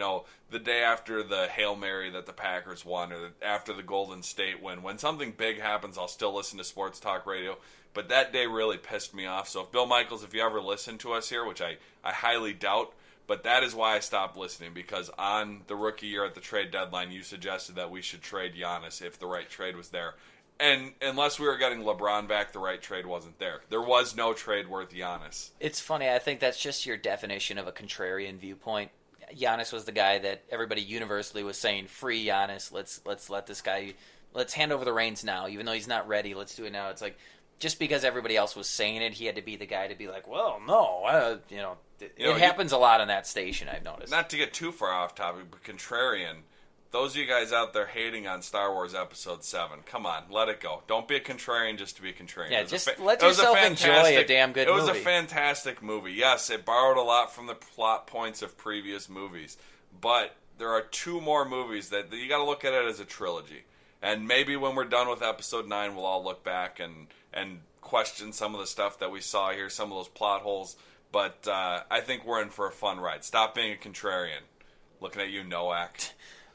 the day after the Hail Mary that the Packers won, or after the Golden State win. When something big happens, I'll still listen to sports talk radio. But that day really pissed me off. So if Bill Michaels, if you ever listen to us here, which I highly doubt, but that is why I stopped listening, because on the rookie year at the trade deadline, you suggested that we should trade Giannis if the right trade was there. And unless we were getting LeBron back, the right trade wasn't there. There was no trade worth Giannis. It's funny. I think that's just your definition of a contrarian viewpoint. Giannis was the guy that everybody universally was saying, free Giannis. Let's let this guy, let's hand over the reins now. Even though he's not ready, let's do it now. It's like, just because everybody else was saying it, he had to be the guy to be like, well, no, it happens a lot on that station, I've noticed. Not to get too far off topic, but contrarian. Those of you guys out there hating on Star Wars Episode 7, come on, let it go. Don't be a contrarian just to be a contrarian. Yeah, just let yourself enjoy a damn good movie. It was a fantastic movie. Yes, it borrowed a lot from the plot points of previous movies, but there are 2 more movies that you got to look at it as a trilogy. And maybe when we're done with Episode 9, we'll all look back and question some of the stuff that we saw here, some of those plot holes. But I think we're in for a fun ride. Stop being a contrarian. Looking at you, Noak.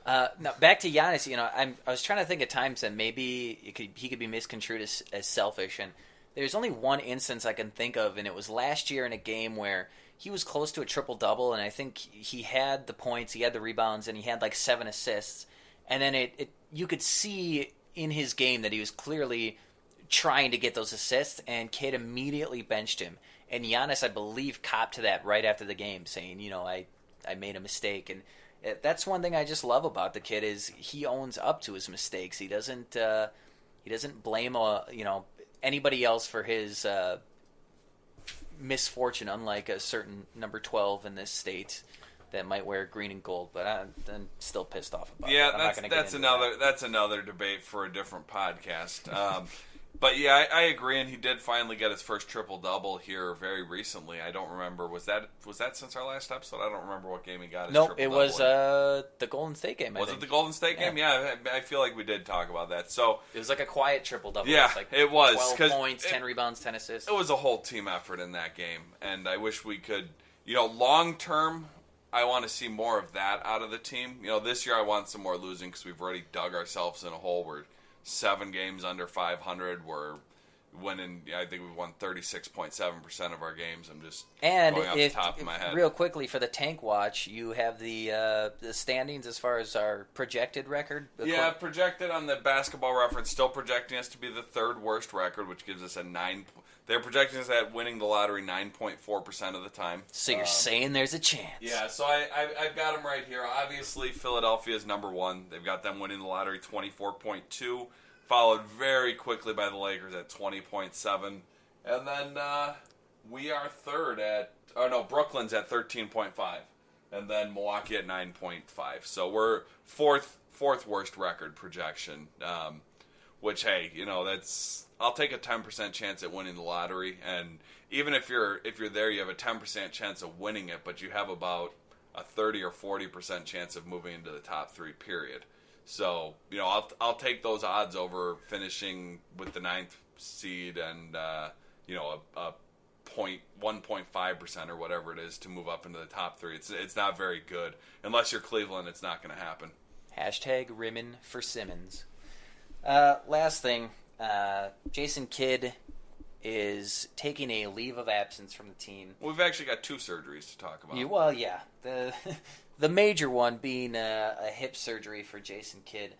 Now, back to Giannis, I was trying to think of times that maybe he could be misconstrued as selfish, and there's only one instance I can think of, and it was last year in a game where he was close to a triple-double, and I think he had the points, he had the rebounds, and he had like 7 assists, and then you could see in his game that he was clearly trying to get those assists, and Kidd immediately benched him, and Giannis, I believe, copped to that right after the game, saying, I made a mistake, and that's one thing I just love about the kid is he owns up to his mistakes. He doesn't blame anybody else for his misfortune, unlike a certain number 12 in this state that might wear green and gold. But I'm still pissed off about it. Yeah, that's another debate for a different podcast. But yeah, I agree, and he did finally get his first triple-double here very recently. I don't remember. Was that since our last episode? I don't remember what game he got his triple-double. It was the Golden State game, Was it the Golden State game? Yeah, I feel like we did talk about that. So it was like a quiet triple-double. Yeah, it was. 12 points, 10 rebounds, 10 assists. It was a whole team effort in that game, and I wish we could, long-term, I want to see more of that out of the team. This year I want some more losing because we've already dug ourselves in a hole where 7 games under 500. We're winning. I think we've won 36.7% of our games. I'm just going off the top of my head. Real quickly for the Tank Watch, you have the standings as far as our projected record. Yeah, projected on the Basketball Reference, still projecting us to be the 3rd worst record, which gives us a 9. They're projecting us at winning the lottery 9.4% of the time. So you're saying there's a chance? Yeah. So I've got them right here. Obviously, Philadelphia is number 1. They've got them winning the lottery 24.2. Followed very quickly by the Lakers at 20.7. And then we are 3rd at... Oh, no, Brooklyn's at 13.5. And then Milwaukee at 9.5. So we're 4th worst record projection. Which, hey, that's... I'll take a 10% chance at winning the lottery. And even if you're there, you have a 10% chance of winning it. But you have about a 30 or 40% chance of moving into the top 3, period. So, I'll take those odds over finishing with the 9th seed and, a 1.5% or whatever it is to move up into the top 3. It's not very good. Unless you're Cleveland, it's not going to happen. Hashtag Rimmin for Simmons. Last thing, Jason Kidd is taking a leave of absence from the team. We've actually got 2 surgeries to talk about. Well, yeah. The major one being a hip surgery for Jason Kidd,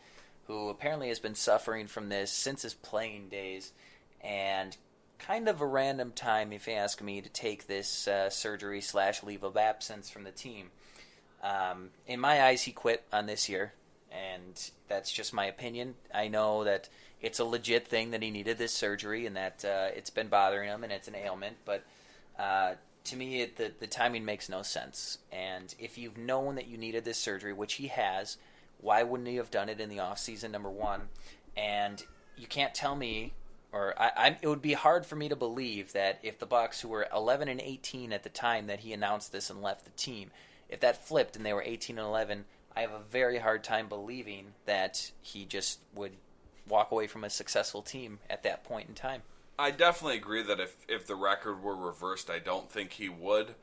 who apparently has been suffering from this since his playing days, and kind of a random time, if you ask me, to take this surgery / leave of absence from the team. In my eyes, he quit on this year, and that's just my opinion. I know that it's a legit thing that he needed this surgery and that it's been bothering him and it's an ailment, but to me, the timing makes no sense. And if you've known that you needed this surgery, which he has, why wouldn't he have done it in the offseason, number one? And you can't tell me, or it would be hard for me to believe that if the Bucks, who were 11-18 at the time that he announced this and left the team, if that flipped and they were 18-11, I have a very hard time believing that he just would walk away from a successful team at that point in time. I definitely agree that if the record were reversed, I don't think he would.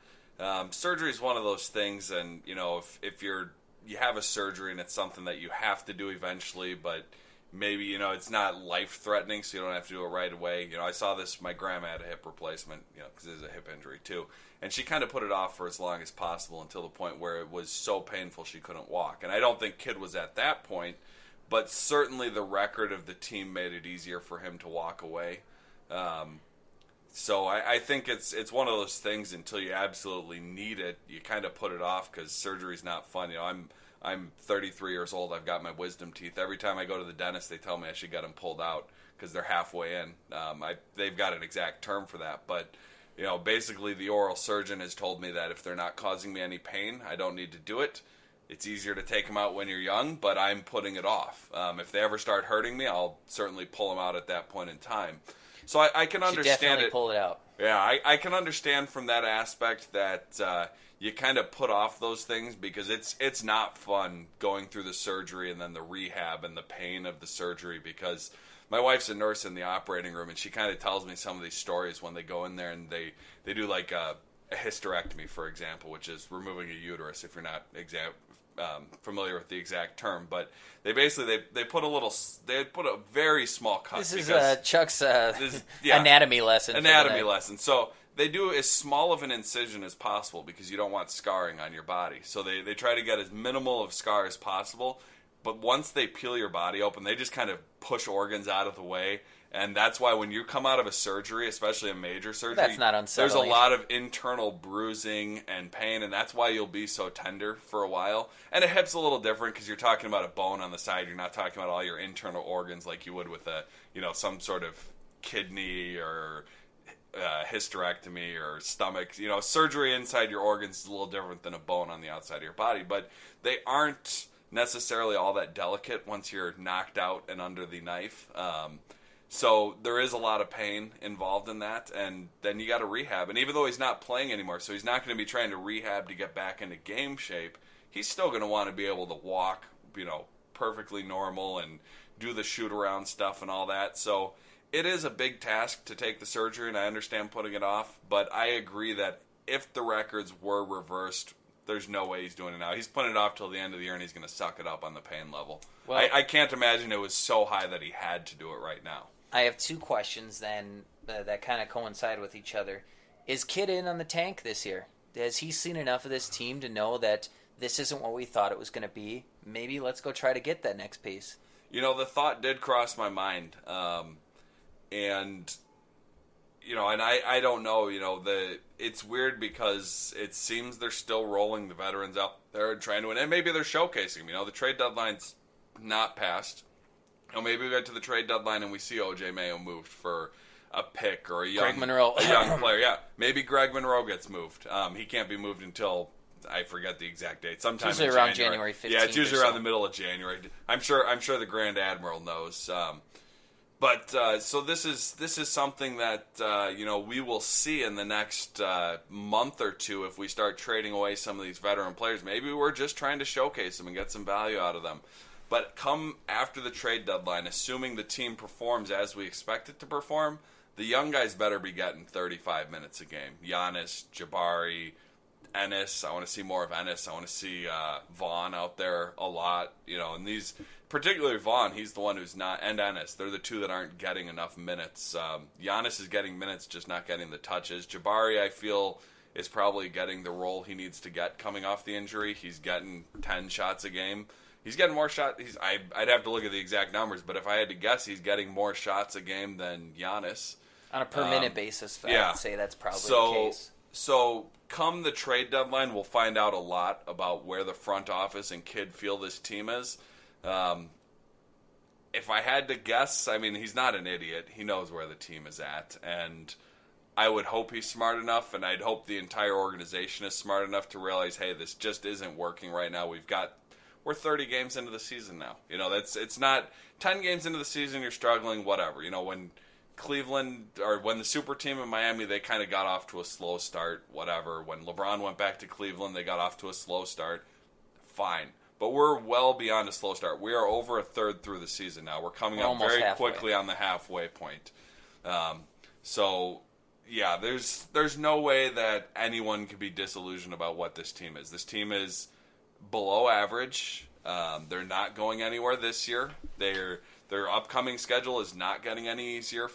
Surgery is one of those things, and if you have a surgery and it's something that you have to do eventually, but maybe it's not life threatening, so you don't have to do it right away. I saw this. My grandma had a hip replacement, because it is a hip injury too, and she kind of put it off for as long as possible until the point where it was so painful she couldn't walk. And I don't think Kidd was at that point, but certainly the record of the team made it easier for him to walk away. So I think it's one of those things, until you absolutely need it, you kind of put it off, because surgery's not fun. I'm 33 years old. I've got my wisdom teeth. Every time I go to the dentist, they tell me I should get them pulled out because they're halfway in. They've got an exact term for that, but basically the oral surgeon has told me that if they're not causing me any pain, I don't need to do it. It's easier to take them out when you're young, but I'm putting it off. If they ever start hurting me, I'll certainly pull them out at that point in time. So I can understand definitely pull it out. Yeah, I can understand from that aspect that you kind of put off those things, because it's not fun going through the surgery and then the rehab and the pain of the surgery, because my wife's a nurse in the operating room, and she kind of tells me some of these stories when they go in there and they do like a hysterectomy, for example, which is removing a uterus, if you're not familiar with the exact term, but they basically they put a very small cut. This is Chuck's anatomy lesson. Anatomy lesson. So they do as small of an incision as possible, because you don't want scarring on your body. So they try to get as minimal of scar as possible. But once they peel your body open, they just kind of push organs out of the way. And that's why when you come out of a surgery, especially a major surgery, that's not unsettling. There's a lot of internal bruising and pain, and that's why you'll be so tender for a while. And a hip's a little different, because you're talking about a bone on the side. You're not talking about all your internal organs like you would with some sort of kidney or hysterectomy or stomach. Surgery inside your organs is a little different than a bone on the outside of your body, but they aren't necessarily all that delicate once you're knocked out and under the knife. So there is a lot of pain involved in that, and then you got to rehab. And even though he's not playing anymore, so he's not going to be trying to rehab to get back into game shape, he's still going to want to be able to walk, perfectly normal and do the shoot-around stuff and all that. So it is a big task to take the surgery, and I understand putting it off, but I agree that if the records were reversed, there's no way he's doing it now. He's putting it off till the end of the year, and he's going to suck it up on the pain level. Well, I can't imagine it was so high that he had to do it right now. I have 2 questions then that kind of coincide with each other. Is Kidd in on the tank this year? Has he seen enough of this team to know that this isn't what we thought it was going to be? Maybe let's go try to get that next piece. The thought did cross my mind. And I don't know, it's weird, because it seems they're still rolling the veterans out there and trying to win. And maybe they're showcasing them. The trade deadline's not passed. Maybe we get to the trade deadline and we see O.J. Mayo moved for a pick or a young player. Yeah, maybe Greg Monroe gets moved. He can't be moved until, I forget the exact date. Sometime usually in around January 15th. Yeah, it's usually around the middle of January. I'm sure the Grand Admiral knows. But so this is something that we will see in the next month or two if we start trading away some of these veteran players. Maybe we're just trying to showcase them and get some value out of them. But come after the trade deadline, assuming the team performs as we expect it to perform, the young guys better be getting 35 minutes a game. Giannis, Jabari, Ennis. I want to see more of Ennis. I want to see Vaughn out there a lot. And these, particularly Vaughn, he's the one who's not, and Ennis. They're the two that aren't getting enough minutes. Giannis is getting minutes, just not getting the touches. Jabari, I feel, is probably getting the role he needs to get coming off the injury. He's getting 10 shots a game. He's getting more shots. I'd have to look at the exact numbers, but if I had to guess, he's getting more shots a game than Giannis. On a per-minute basis, I'd say that's probably the case. So come the trade deadline, we'll find out a lot about where the front office and Kidd feel this team is. If I had to guess, he's not an idiot. He knows where the team is at, and I would hope he's smart enough, and I'd hope the entire organization is smart enough to realize, hey, this just isn't working right now. We're 30 games into the season now. It's not 10 games into the season, you're struggling, whatever. When Cleveland, or when the super team in Miami, they kind of got off to a slow start, whatever. When LeBron went back to Cleveland, they got off to a slow start. Fine. But we're well beyond a slow start. We are over a third through the season now. We're coming up very quickly on the halfway point. There's no way that anyone could be disillusioned about what this team is. This team is below average. They're not going anywhere this year. Their upcoming schedule is not getting any easier.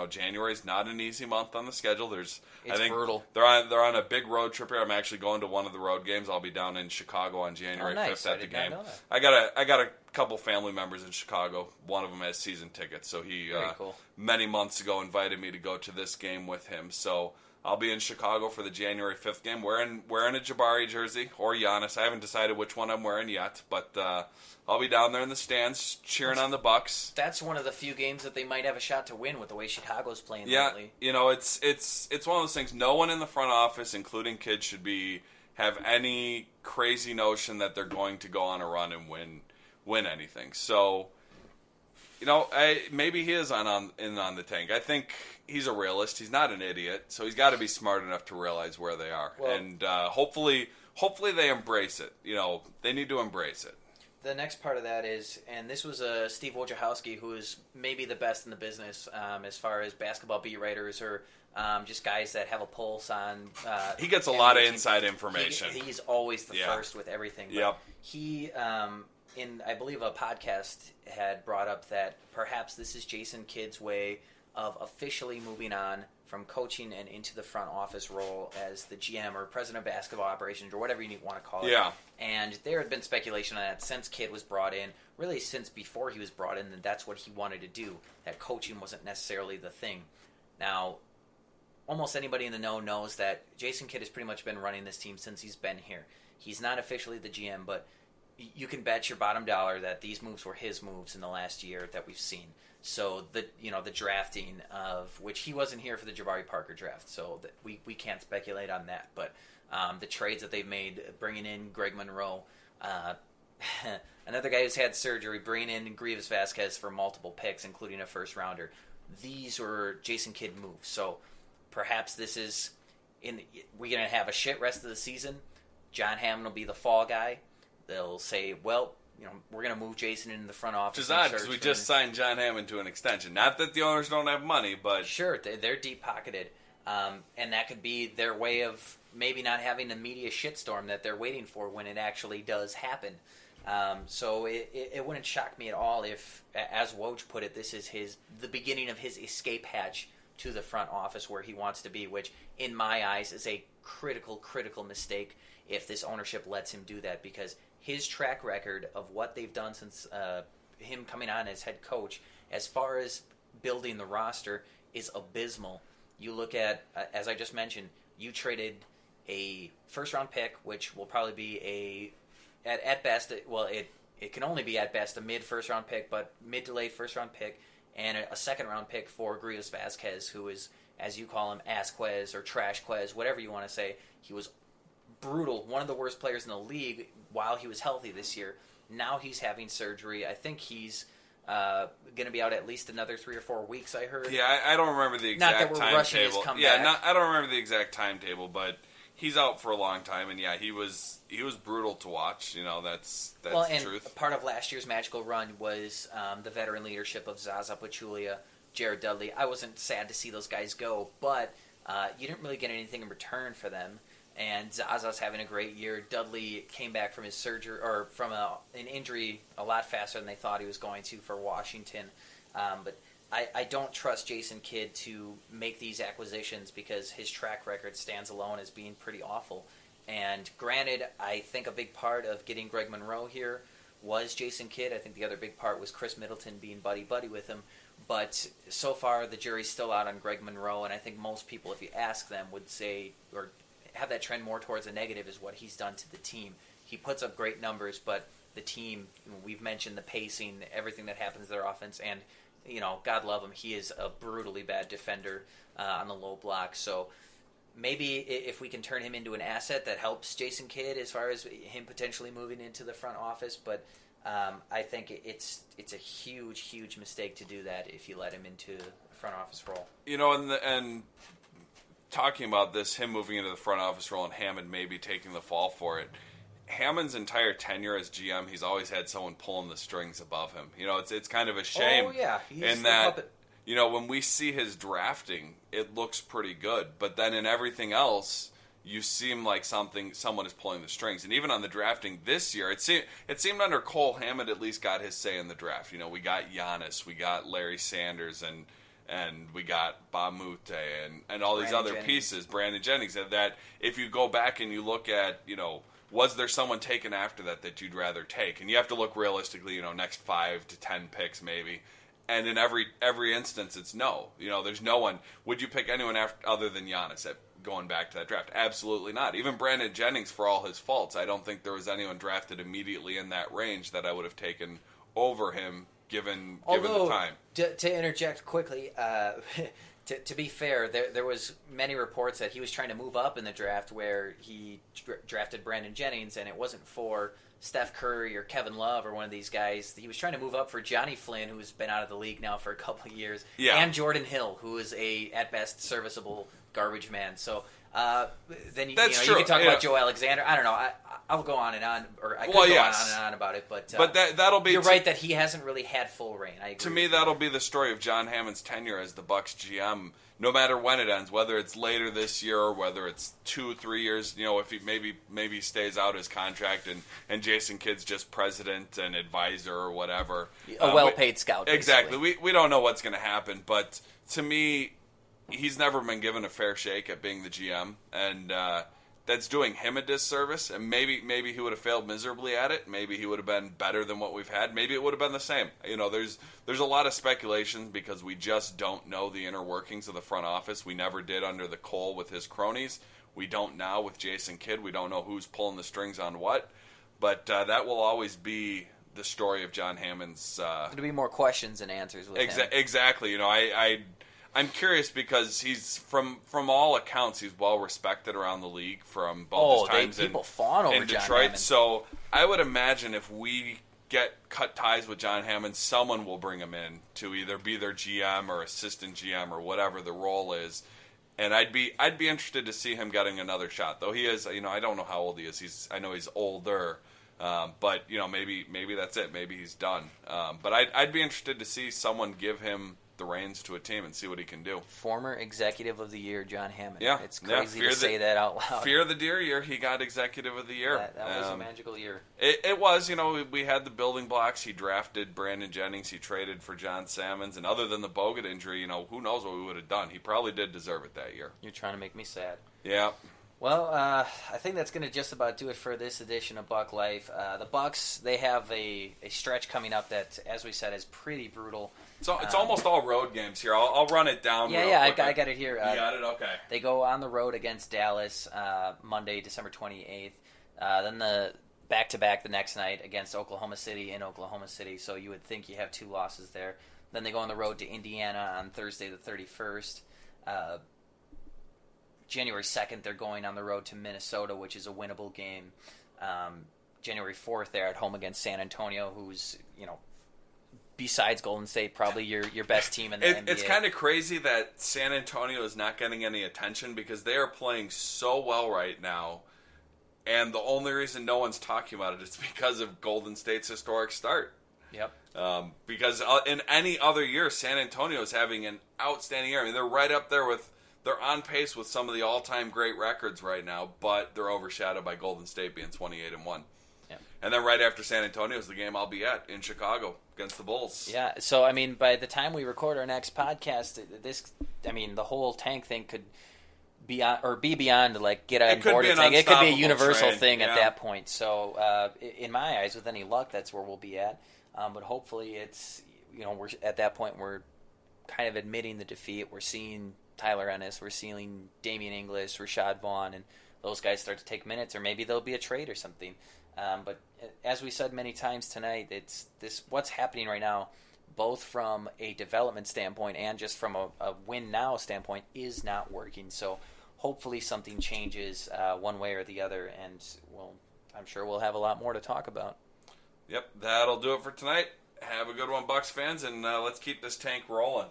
January is not an easy month on the schedule. It's brutal. They're on a big road trip here. I'm actually going to one of the road games. I'll be down in Chicago on January 5th at the game. I got a couple family members in Chicago. One of them has season tickets, so he many months ago invited me to go to this game with him. So I'll be in Chicago for the January 5th game. Wearing a Jabari jersey or Giannis. I haven't decided which one I'm wearing yet, but I'll be down there in the stands cheering on the Bucks. That's one of the few games that they might have a shot to win with the way Chicago's playing lately. It's one of those things. No one in the front office, including kids, should have any crazy notion that they're going to go on a run and win anything. So, maybe he is on the tank. I think he's a realist. He's not an idiot, so he's got to be smart enough to realize where they are. Well, and hopefully they embrace it. They need to embrace it. The next part of that is, and this was Steve Wojciechowski, who is maybe the best in the business as far as basketball beat writers or just guys that have a pulse on. He gets a lot of inside information. He's always the first with everything. But yep. He, in I believe a podcast, had brought up that perhaps this is Jason Kidd's way of officially moving on from coaching and into the front office role as the GM or president of basketball operations or whatever you want to call it. Yeah. And there had been speculation on that since Kidd was brought in, really since before he was brought in, that that's what he wanted to do, that coaching wasn't necessarily the thing. Now, almost anybody in the know knows that Jason Kidd has pretty much been running this team since he's been here. He's not officially the GM, but you can bet your bottom dollar that these moves were his moves in the last year that we've seen. So the drafting of which he wasn't here for the Jabari Parker draft, so we can't speculate on that. But the trades that they've made, bringing in Greg Monroe, another guy who's had surgery, bringing in Grievous Vasquez for multiple picks, including a first rounder. These were Jason Kidd moves. So perhaps this is we're gonna have a shit rest of the season. John Hammond will be the fall guy. They'll say, well, we're going to move Jason into the front office. Which is odd because we just signed John Hammond to an extension. Not that the owners don't have money, but... Sure, they're deep-pocketed. And that could be their way of maybe not having the media shitstorm that they're waiting for when it actually does happen. So it wouldn't shock me at all if, as Woj put it, this is the beginning of his escape hatch to the front office where he wants to be, which, in my eyes, is a critical mistake if this ownership lets him do that, because his track record of what they've done since him coming on as head coach, as far as building the roster, is abysmal. You look at, as I just mentioned, you traded a first-round pick, which will probably be at best, it can only be at best a mid-first-round pick, but mid to late first-round pick, and a second-round pick for Grievous Vasquez, who is, as you call him, Asquez or Trashquez, whatever you want to say. He was brutal, one of the worst players in the league while he was healthy this year. Now he's having surgery. I think he's Going to be out at least another 3 or 4 weeks, I heard. Yeah, I don't remember the exact timetable. Not that we're rushing his comeback. I don't remember the exact timetable, but he's out for a long time, and he was brutal to watch. That's the truth. Part of last year's magical run was the veteran leadership of Zaza Pachulia, Jared Dudley. I wasn't sad to see those guys go, but you didn't really get anything in return for them. And Zaza's having a great year. Dudley came back from his surgery or from an injury a lot faster than they thought he was going to for Washington. But I don't trust Jason Kidd to make these acquisitions because his track record stands alone as being pretty awful. And granted, I think a big part of getting Greg Monroe here was Jason Kidd. I think the other big part was Chris Middleton being buddy-buddy with him. But so far, the jury's still out on Greg Monroe, and I think most people, if you ask them, would say or have that trend more towards a negative is what he's done to the team. He puts up great numbers, but the team, we've mentioned the pacing, everything that happens to their offense, and, God love him, he is a brutally bad defender on the low block. So maybe if we can turn him into an asset that helps Jason Kidd as far as him potentially moving into the front office, but I think it's a huge, huge mistake to do that if you let him into a front office role. And talking about this, him moving into the front office role and Hammond maybe taking the fall for it. Hammond's entire tenure as GM, he's always had someone pulling the strings above him. It's kind of a shame. Oh, yeah. In that, when we see his drafting, it looks pretty good. But then in everything else, you seem like someone is pulling the strings. And even on the drafting this year, it seemed under Cole, Hammond at least got his say in the draft. We got Giannis, we got Larry Sanders, and we got Bamute and all these other pieces, Brandon Jennings, that if you go back and you look at, was there someone taken after that you'd rather take? And you have to look realistically, next 5 to 10 picks maybe. And in every instance, it's no. There's no one. Would you pick anyone other than Giannis going back to that draft? Absolutely not. Even Brandon Jennings, for all his faults, I don't think there was anyone drafted immediately in that range that I would have taken over him given the time. To interject quickly, to be fair, there was many reports that he was trying to move up in the draft where he drafted Brandon Jennings, and it wasn't for Steph Curry or Kevin Love or one of these guys. He was trying to move up for Johnny Flynn, who's been out of the league now for a couple of years, and Jordan Hill, who is at best, serviceable garbage man. So then you can talk about Joe Alexander. I don't know. I'll go on and on, or I could go on and on about it. But that'll be. You're right that he hasn't really had full reign. I agree. To me, that'll be the story of John Hammond's tenure as the Bucks GM. No matter when it ends, whether it's later this year or whether it's 2-3 years, if he maybe stays out his contract and Jason Kidd's just president and advisor or whatever, a well-paid scout. Basically. Exactly. We don't know what's going to happen, but to me, he's never been given a fair shake at being the GM, and that's doing him a disservice. And maybe he would have failed miserably at it. Maybe he would have been better than what we've had. Maybe it would have been the same. There's a lot of speculation because we just don't know the inner workings of the front office. We never did under the Cole with his cronies. We don't now with Jason Kidd. We don't know who's pulling the strings on what. But that will always be the story of John Hammond's. There'll be more questions than answers with him. Exactly. I'm curious because he's from all accounts he's well respected around the league from both his times people fawn over in Detroit. John Hammond. So I would imagine if we cut ties with John Hammond, someone will bring him in to either be their GM or assistant GM or whatever the role is. And I'd be interested to see him getting another shot. Though he is, I don't know how old he is. I know he's older. But maybe that's it. Maybe he's done. But I'd be interested to see someone give him the reins to a team and see what he can do. Former Executive of the Year, John Hammond. Yeah. It's crazy to say that out loud. Fear the Deer year, he got Executive of the Year. That was a magical year. It was. We had the building blocks. He drafted Brandon Jennings. He traded for John Salmons. And other than the Bogut injury, who knows what we would have done. He probably did deserve it that year. You're trying to make me sad. Yeah. Well, I think that's going to just about do it for this edition of Buck Life. The Bucks, they have a stretch coming up that, as we said, is pretty brutal. It's almost all road games here. I'll run it down. I got it here. You got it? Okay. They go on the road against Dallas Monday, December 28th. Then the back-to-back the next night against Oklahoma City in Oklahoma City. So you would think you have 2 losses there. Then they go on the road to Indiana on Thursday the 31st. January 2nd, they're going on the road to Minnesota, which is a winnable game. January 4th, they're at home against San Antonio, who's, besides Golden State, probably your best team in the NBA. It's kind of crazy that San Antonio is not getting any attention because they are playing so well right now. And the only reason no one's talking about it is because of Golden State's historic start. Yep. Because in any other year, San Antonio is having an outstanding year. I mean, they're right up there they're on pace with some of the all-time great records right now, but they're overshadowed by Golden State being 28-1. Yep. And then right after San Antonio is the game I'll be at in Chicago against the Bulls. Yeah. So I mean, by the time we record our next podcast, the whole tank thing could be beyond like get on board. It could be a universal thing at that point. So in my eyes, with any luck, that's where we'll be at. But hopefully, it's we're at that point. We're kind of admitting the defeat. We're seeing Tyler Ennis. We're seeing Damian Inglis, Rashad Vaughn, and those guys start to take minutes, or maybe there'll be a trade or something. But as we said many times tonight, it's what's happening right now, both from a development standpoint and just from a win now standpoint, is not working. So hopefully something changes one way or the other, and I'm sure we'll have a lot more to talk about. Yep, that'll do it for tonight. Have a good one, Bucks fans, and let's keep this tank rolling.